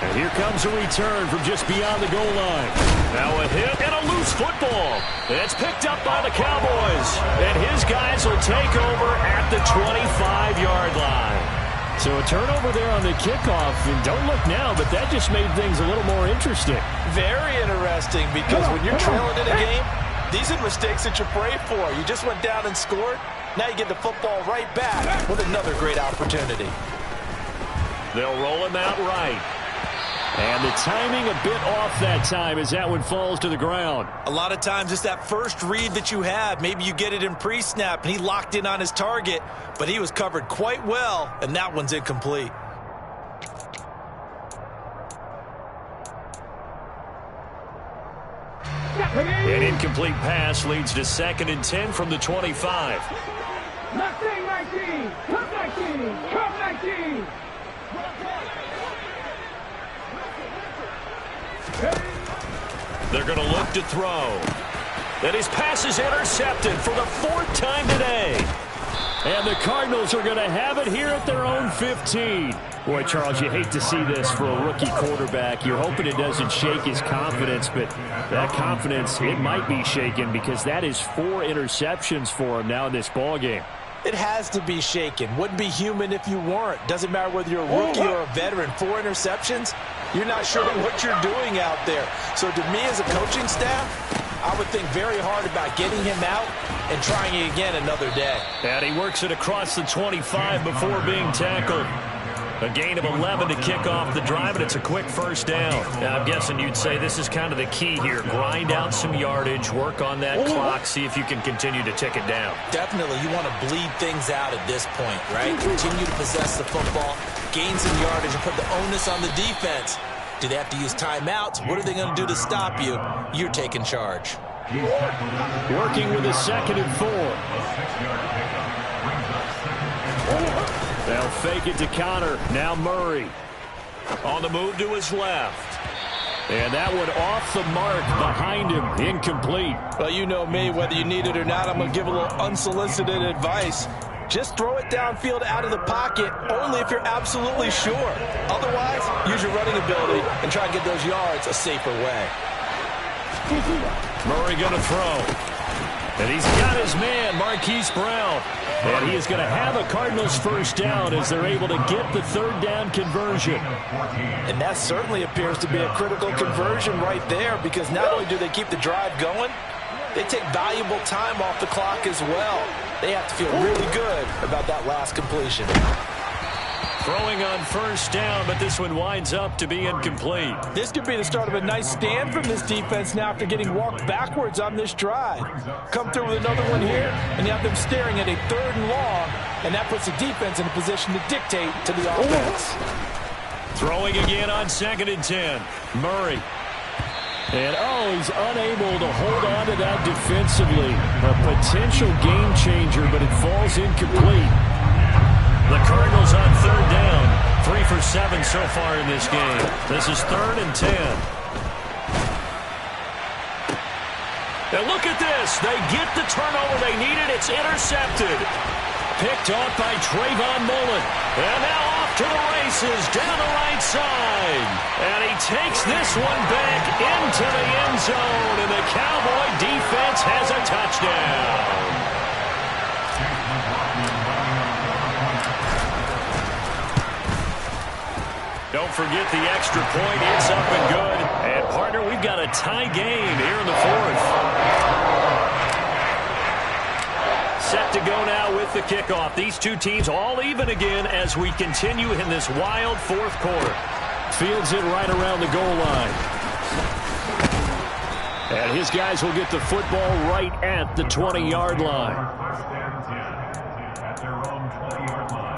And here comes a return from just beyond the goal line. Now a hit and a loose football. It's picked up by the Cowboys. And his guys will take over at the 25-yard line. So a turnover there on the kickoff. And don't look now, but that just made things a little more interesting. Very interesting, because when you're trailing in a game, these are mistakes that you pray for. You just went down and scored. Now you get the football right back with another great opportunity. They'll roll him out right. And the timing a bit off that time as that one falls to the ground. A lot of times it's that first read that you have. Maybe you get it in pre-snap and he locked in on his target, but he was covered quite well, and that one's incomplete. An incomplete pass leads to 2nd and 10 from the 25. Left thing right 19! Come 19! Come 19! They're going to look to throw. And his pass is intercepted for the 4th time today. And the Cardinals are going to have it here at their own 15. Boy, Charles, you hate to see this for a rookie quarterback. You're hoping it doesn't shake his confidence, but that confidence, it might be shaken because that is 4 interceptions for him now in this ballgame. It has to be shaken. Wouldn't be human if you weren't. Doesn't matter whether you're a rookie or a veteran. 4 interceptions, you're not sure what you're doing out there. So to me as a coaching staff, I would think very hard about getting him out and trying it again another day. And he works it across the 25 before being tackled. A gain of 11 to kick off the drive, and it's a quick first down. Now, I'm guessing you'd say this is kind of the key here. Grind out some yardage, work on that clock, see if you can continue to tick it down. Definitely, you want to bleed things out at this point, right? Continue to possess the football, gain some yardage, and put the onus on the defense. Do they have to use timeouts? What are they going to do to stop you? You're taking charge. Working with a 2nd and 4. They'll fake it to Connor. Now Murray. On the move to his left. And that one off the mark behind him. Incomplete. Well, you know me. Whether you need it or not, I'm going to give a little unsolicited advice. Just throw it downfield out of the pocket only if you're absolutely sure. Otherwise, use your running ability and try to get those yards a safer way. Murray going to throw. And he's got his man, Marquise Brown. And he is going to have a Cardinals first down as they're able to get the 3rd down conversion. And that certainly appears to be a critical conversion right there because not only do they keep the drive going, they take valuable time off the clock as well. They have to feel really good about that last completion. Throwing on first down, but this one winds up to be incomplete. This could be the start of a nice stand from this defense now after getting walked backwards on this drive. Come through with another one here, and you have them staring at a 3rd and long, and that puts the defense in a position to dictate to the offense. Throwing again on 2nd and 10. Murray. And, he's unable to hold on to that defensively. A potential game changer, but it falls incomplete. The Cardinals on 3rd down. 3 for 7 so far in this game. This is 3rd and 10. And look at this. They get the turnover they needed. It's intercepted. Picked off by Trayvon Mullen. And now off to the races down the right side. And he takes this one back into the end zone. And the Cowboy defense has a touchdown. Don't forget the extra point. It's up and good. And, partner, we've got a tie game here in the 4th. Set to go now with the kickoff. These two teams all even again as we continue in this wild 4th quarter. Fields it right around the goal line. And his guys will get the football right at the 20-yard line. At their own 20-yard line.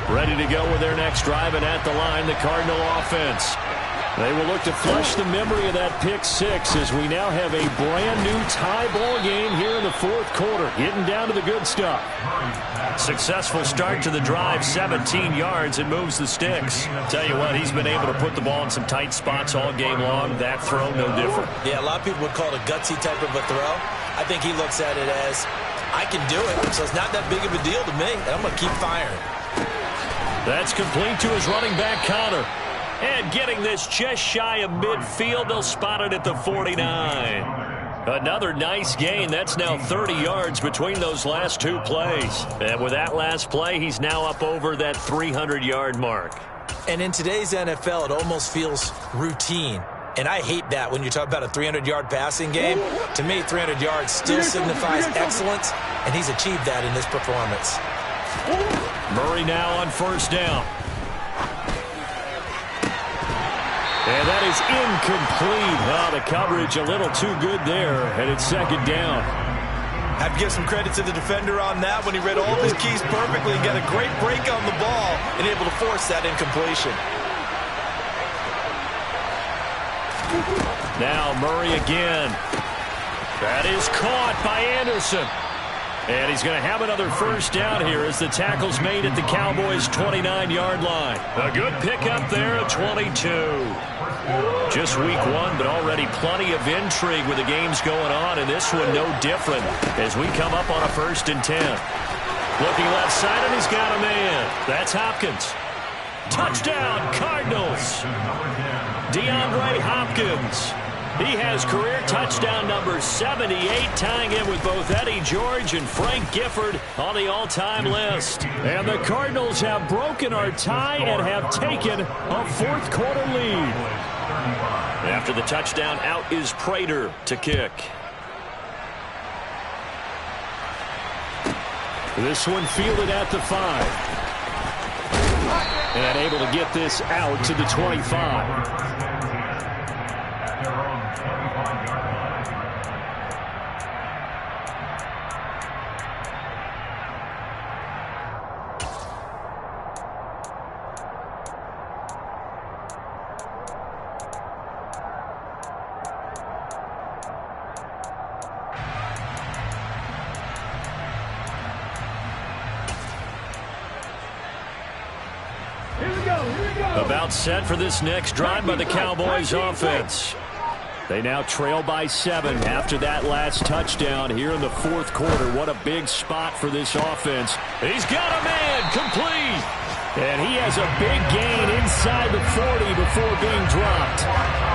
Ready to go with their next drive, and at the line, the Cardinal offense. They will look to flush the memory of that pick 6 as we now have a brand-new tie ball game here in the 4th quarter, getting down to the good stuff. Successful start to the drive, 17 yards, and moves the sticks. Tell you what, he's been able to put the ball in some tight spots all game long. That throw, no different. Yeah, a lot of people would call it a gutsy type of a throw. I think he looks at it as, I can do it, so it's not that big of a deal to me, and I'm going to keep firing. That's complete to his running back, Connor. And getting this just shy of midfield, they'll spot it at the 49. Another nice gain. That's now 30 yards between those last 2 plays. And with that last play, he's now up over that 300-yard mark. And in today's NFL, it almost feels routine. And I hate that when you talk about a 300-yard passing game. To me, 300 yards still signifies excellence, and he's achieved that in this performance. Murray now on first down. And that is incomplete. The coverage a little too good there, and it's 2nd down. I have to give some credit to the defender on that when he read all of his keys perfectly and got a great break on the ball and able to force that incompletion. Now Murray again. That is caught by Anderson. And he's going to have another first down here as the tackle's made at the Cowboys' 29-yard line. A good pickup there at 22. Just week one, but already plenty of intrigue with the games going on, and this one no different as we come up on a 1st and 10. Looking left side, and he's got a man. That's Hopkins. Touchdown, Cardinals. DeAndre Hopkins. He has career touchdown number 78, tying him with both Eddie George and Frank Gifford on the all-time list. And the Cardinals have broken our tie and have taken a 4th quarter lead. After the touchdown, out is Prater to kick. This one fielded at the 5. And able to get this out to the 25. About set for this next drive by the Cowboys offense. They now trail by 7 after that last touchdown here in the 4th quarter. What a big spot for this offense. He's got a man complete. And he has a big gain inside the 40 before being dropped.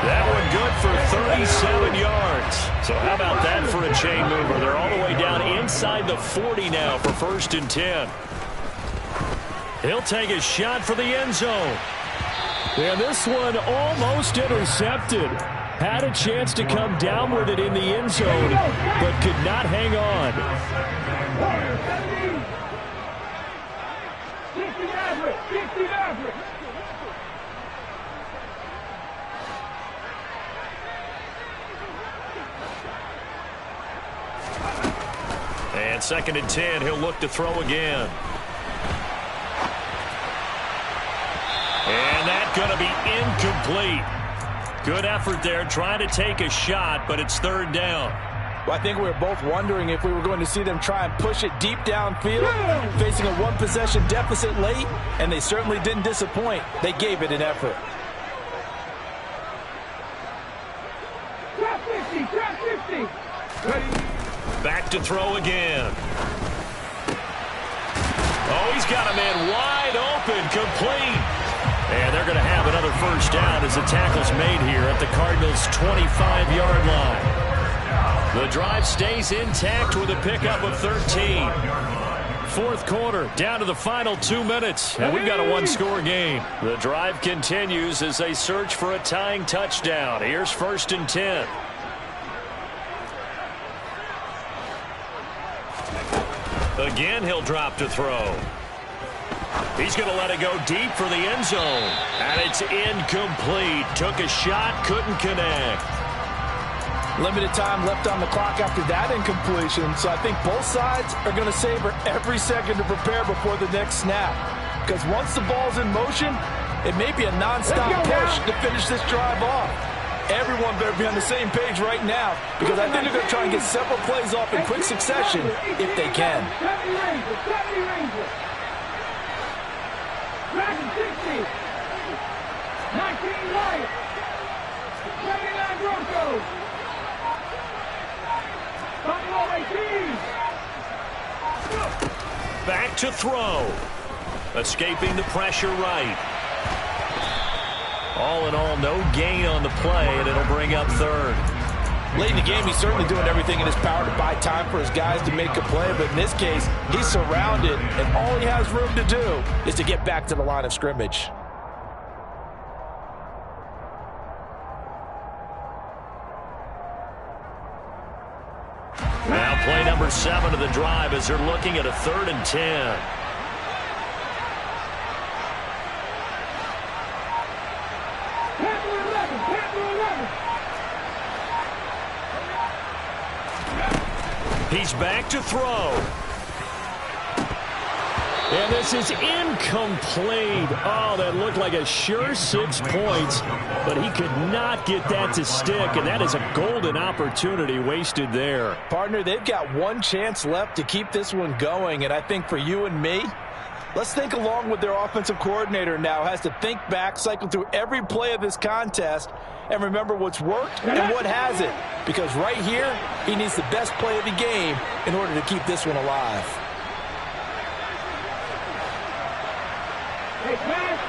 That one good for 37 yards. So how about that for a chain mover? They're all the way down inside the 40 now for 1st and 10. He'll take a shot for the end zone. And this one almost intercepted. Had a chance to come down with it in the end zone, but could not hang on. And 2nd and 10, he'll look to throw again. And that's going to be incomplete. Good effort there, trying to take a shot, but it's 3rd down. Well, I think we were both wondering if we were going to see them try and push it deep downfield, facing a 1-possession deficit late, and they certainly didn't disappoint. They gave it an effort. Trap 50, trap 50. Ready? Back to throw again. Oh, he's got a man wide open, complete. And they're going to have another first down as the tackle's made here at the Cardinals' 25-yard line. The drive stays intact with a pickup of 13. 4th quarter, down to the final 2 minutes, and we've got a 1-score game. The drive continues as they search for a tying touchdown. Here's 1st and 10. Again, he'll drop to throw. He's going to let it go deep for the end zone. And it's incomplete. Took a shot, couldn't connect. Limited time left on the clock after that incompletion. So I think both sides are going to savor every second to prepare before the next snap. Because once the ball's in motion, it may be a nonstop push to finish this drive off. Everyone better be on the same page right now, because I think they're going to try and get several plays off in quick succession if they can. 60. 19 right. 79 Broncos. Back to throw. Escaping the pressure right. All in all, no gain on the play, and it'll bring up 3rd. Late in the game, he's certainly doing everything in his power to buy time for his guys to make a play, but in this case, he's surrounded, and all he has room to do is to get back to the line of scrimmage. Now play number 7 of the drive as they're looking at a 3rd and 10. He's back to throw. And this is incomplete. Oh, that looked like a sure 6 points, but he could not get that to stick, and that is a golden opportunity wasted there. Partner, they've got one chance left to keep this one going, and I think for you and me, let's think along with their offensive coordinator now. Has to think back, cycle through every play of this contest, and remember what's worked and what hasn't. Because right here, he needs the best play of the game in order to keep this one alive. Hey, man.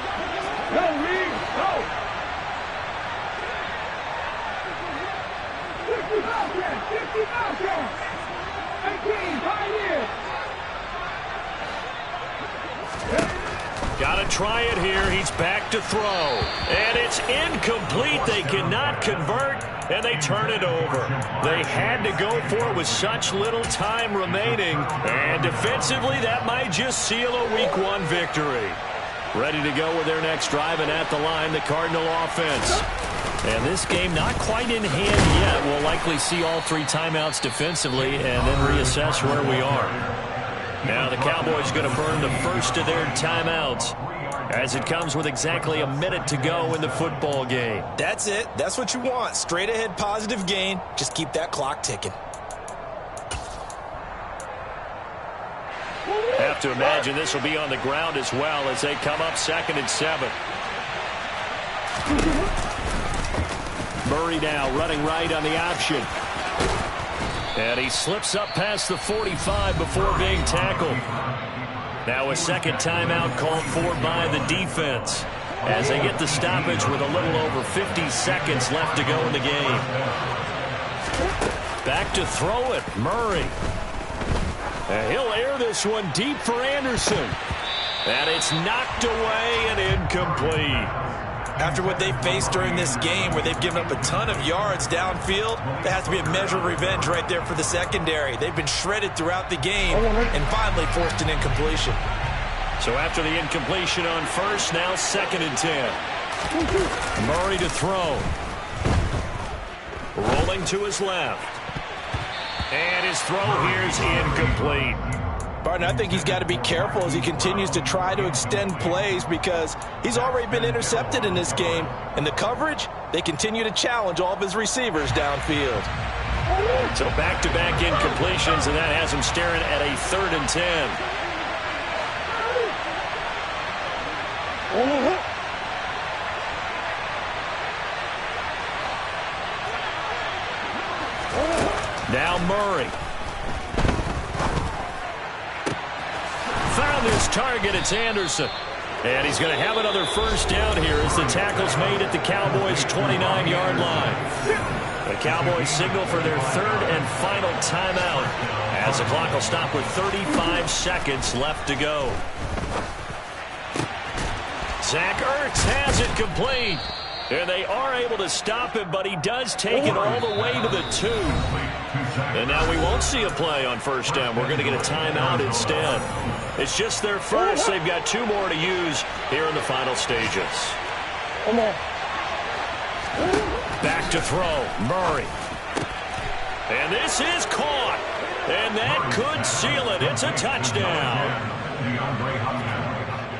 Go, Reed. Go. 50 Falcons. 50 Falcons. 18, Pioneers. Got to try it here. He's back to throw. And it's incomplete. They cannot convert, and they turn it over. They had to go for it with such little time remaining. And defensively, that might just seal a Week 1 victory. Ready to go with their next drive, and at the line, the Cardinal offense. And this game not quite in hand yet. We'll likely see all 3 timeouts defensively and then reassess where we are. Now the Cowboys going to burn the first of their timeouts as it comes with exactly a minute to go in the football game. That's it. That's what you want. Straight ahead positive gain. Just keep that clock ticking. Have to imagine this will be on the ground as well as they come up 2nd and 7. Murray now running right on the option. And he slips up past the 45 before being tackled. Now a second timeout called for by the defense as they get the stoppage with a little over 50 seconds left to go in the game. Back to throw it, Murray. And he'll air this one deep for Anderson. And it's knocked away and incomplete. After what they faced during this game where they've given up a ton of yards downfield, there has to be a measure of revenge right there for the secondary. They've been shredded throughout the game and finally forced an incompletion. So after the incompletion on first, now 2nd and 10. Murray to throw. Rolling to his left. And his throw here is incomplete. Barton, I think he's got to be careful as he continues to try to extend plays because he's already been intercepted in this game. And the coverage, they continue to challenge all of his receivers downfield. So back-to-back incompletions, and that has him staring at a 3rd and 10. Now Murray. Found his target. It's Anderson. And he's going to have another first down here as the tackle's made at the Cowboys' 29-yard line. The Cowboys signal for their 3rd and final timeout as the clock will stop with 35 seconds left to go. Zach Ertz has it complete. And they are able to stop him, but he does take it all the way to the 2. And now we won't see a play on first down. We're going to get a timeout instead. It's just their first. They've got 2 more to use here in the final stages. Back to throw. Murray. And this is caught. And that could seal it. It's a touchdown.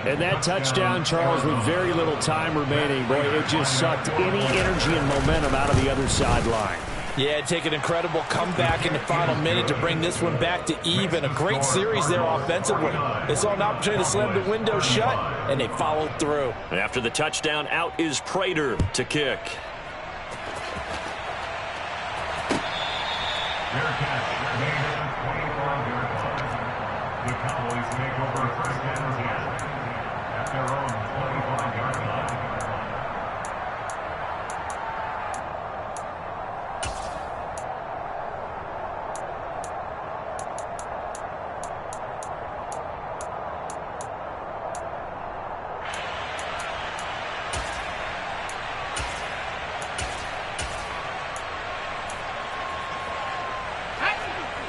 And that touchdown, Charles, with very little time remaining, boy, it just sucked any energy and momentum out of the other sideline. Yeah, take an incredible comeback in the final minute to bring this one back to even. A great series there offensively. They saw an opportunity to slam the window shut, and they followed through. And after the touchdown, out is Prater to kick. The Cowboys take over 1st and 10 at their own 25-yard line.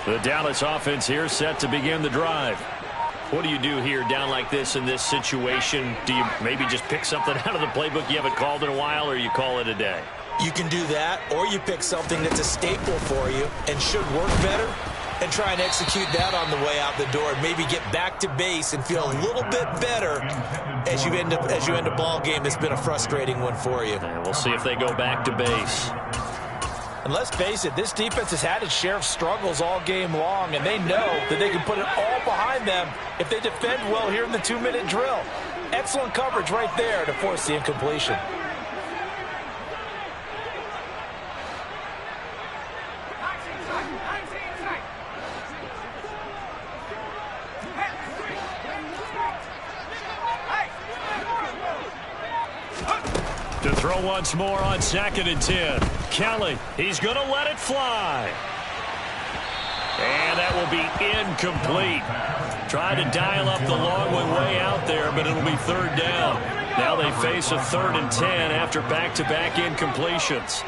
The Dallas offense here set to begin the drive. What do you do here down like this in this situation? Do you maybe just pick something out of the playbook you haven't called in a while, or you call it a day? You can do that, or you pick something that's a staple for you and should work better. and try and execute that on the way out the door and maybe get back to base and feel a little bit better as you end a ball game that's been a frustrating one for you. And we'll see if they go back to base. And let's face it, this defense has had its share of struggles all game long, and they know that they can put it all behind them if they defend well here in the 2-minute drill. Excellent coverage right there to force the incompletion. To throw once more on 2nd and 10. Kelly, he's going to let it fly. And that will be incomplete. Tried to dial up the long way out there, but it'll be 3rd down. Now they face a 3rd and 10 after back-to-back incompletions.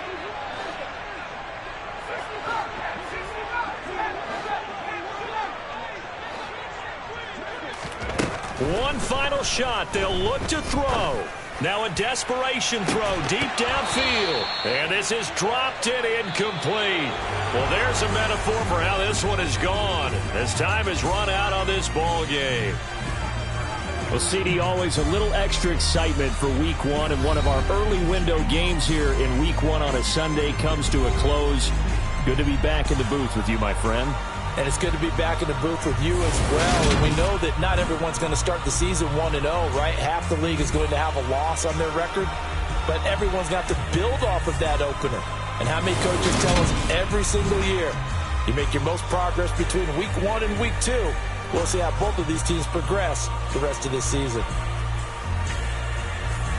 One final shot. They'll look to throw. Now a desperation throw deep downfield. And this is dropped and incomplete. Well, there's a metaphor for how this one is gone, as time has run out on this ball game. Well, CD, always a little extra excitement for Week 1, and one of our early window games here in Week 1 on a Sunday comes to a close. Good to be back in the booth with you, my friend. And it's good to be back in the booth with you as well. And we know that not everyone's going to start the season 1-0, right? Half the league is going to have a loss on their record. But everyone's got to build off of that opener. And how many coaches tell us every single year, you make your most progress between Week 1 and Week 2. We'll see how both of these teams progress the rest of this season.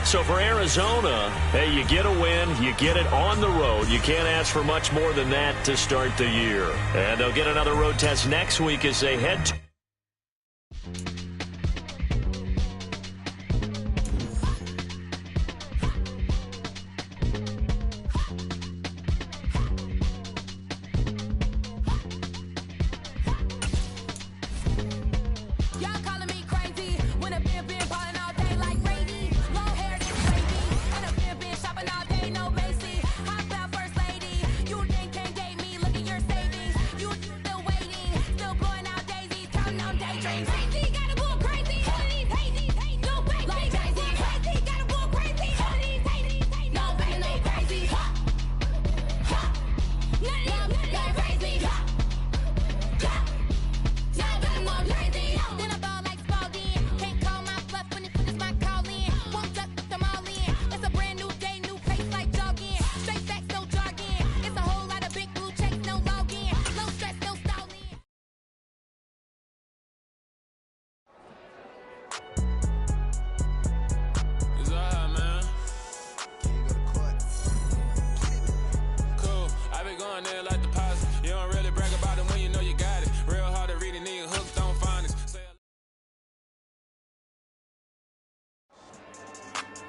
So for Arizona, hey, you get a win, you get it on the road. You can't ask for much more than that to start the year. And they'll get another road test next week as they head to...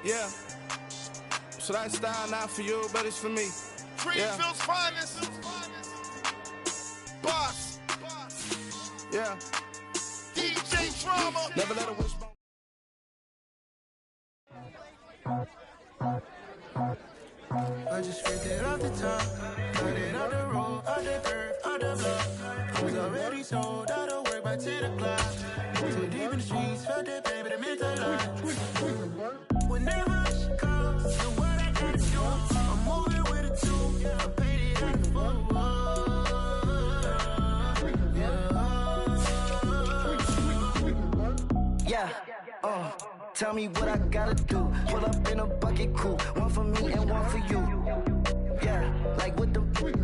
Yeah. So that style not for you, but it's for me. Greenfield's finest. Boss. Yeah. DJ Drama. Never let a wishbone. I just ripped it off the top, cut it off the road, off the curve, off the block. I was already sold, I don't work by 10 o'clock. Too deep in the streets, felt that pain, but it meant a lot. Whenever she calls, the what I gotta do, I'm moving with a two, I'm painted like a fool. Yeah, tell me what I gotta do. Pull up in a bucket crew, one for me and one for you. Yeah, like with the roof.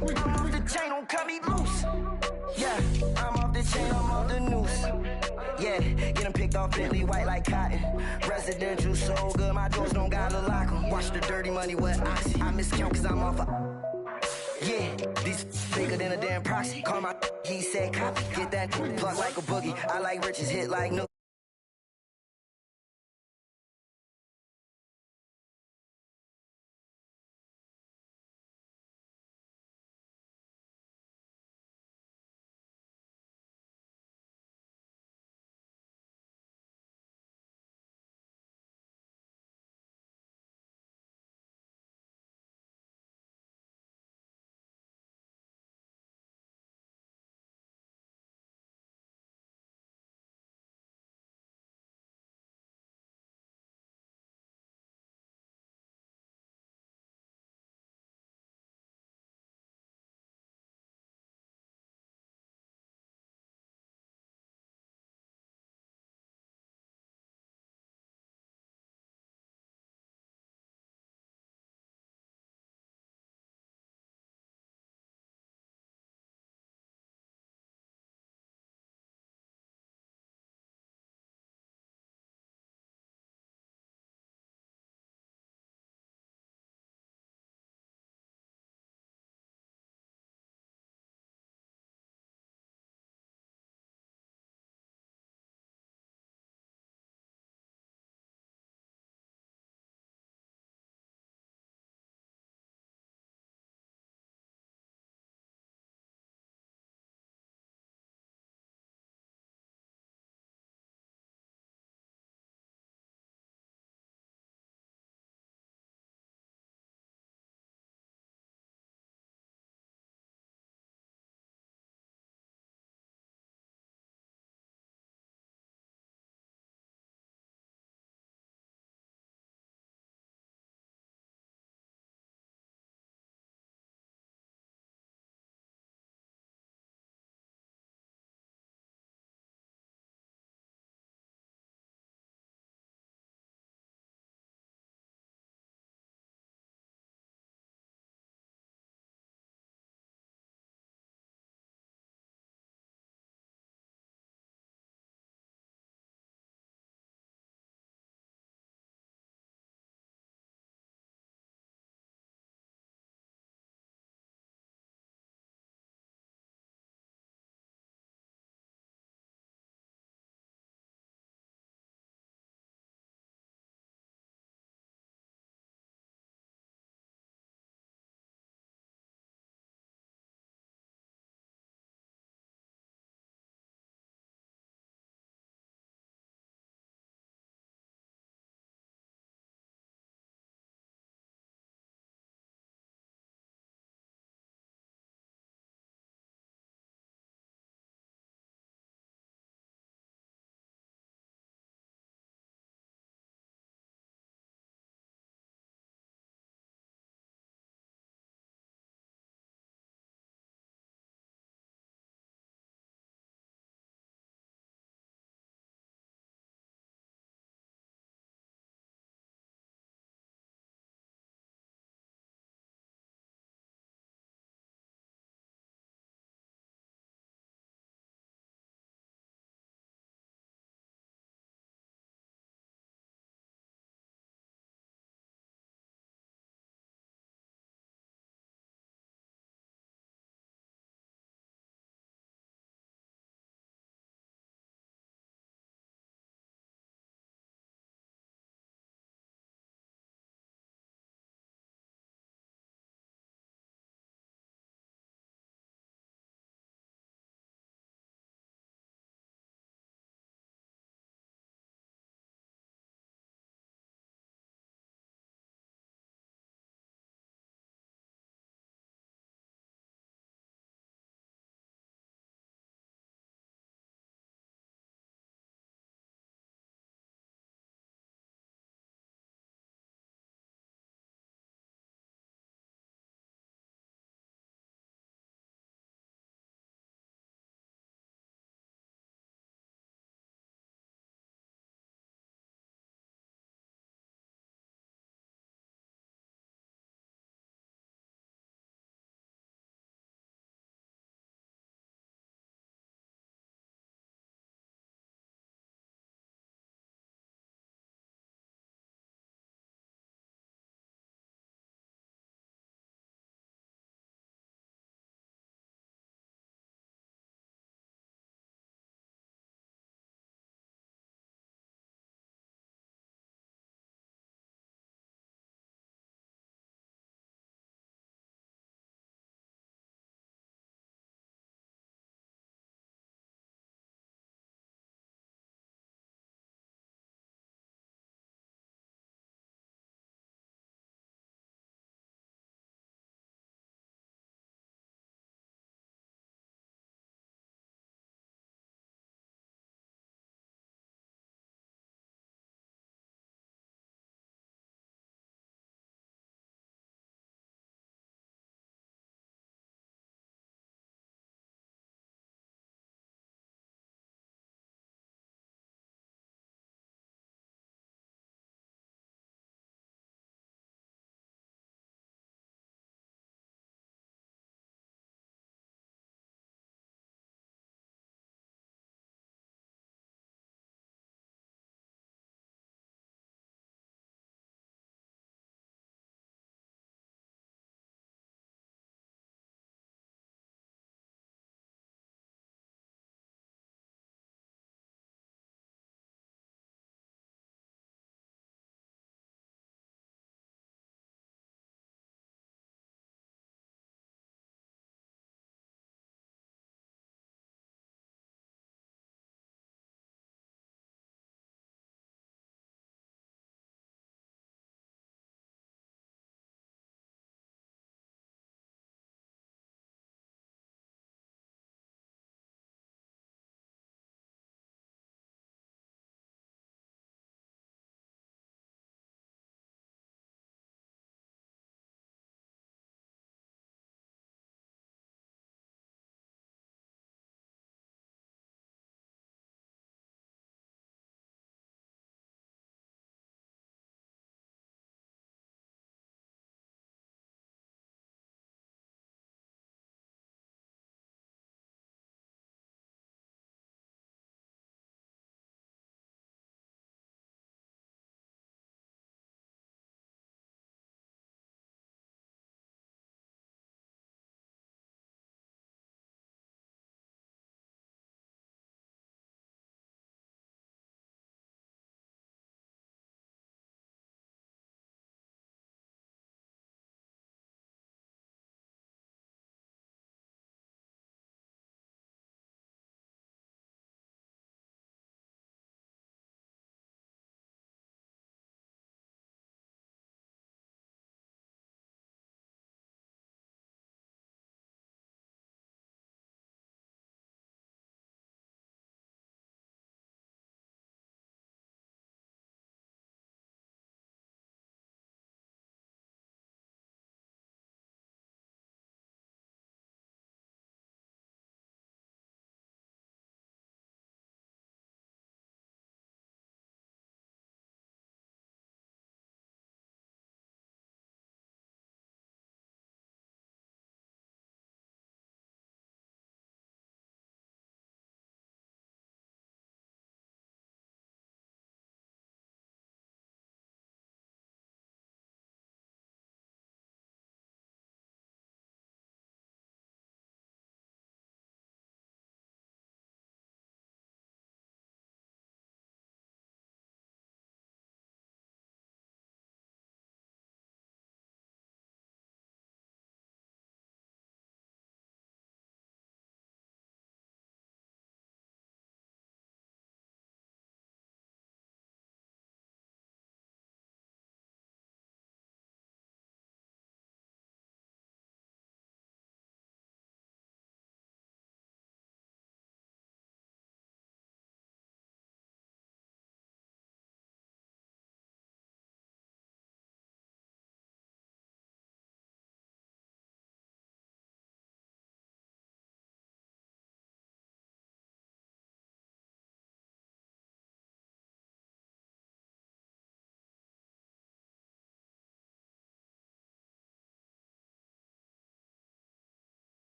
I'm off the chain, don't cut me loose. Yeah, I'm off the chain, I'm off the noose. Yeah, get them picked off Bentley, white like cotton. Residential so good, my doors don't gotta lock them. Watch the dirty money with oxy. I miscount cause I'm off a... Yeah, these bigger than a damn proxy. Call my he said copy. Get that plug like a boogie. I like riches hit like no.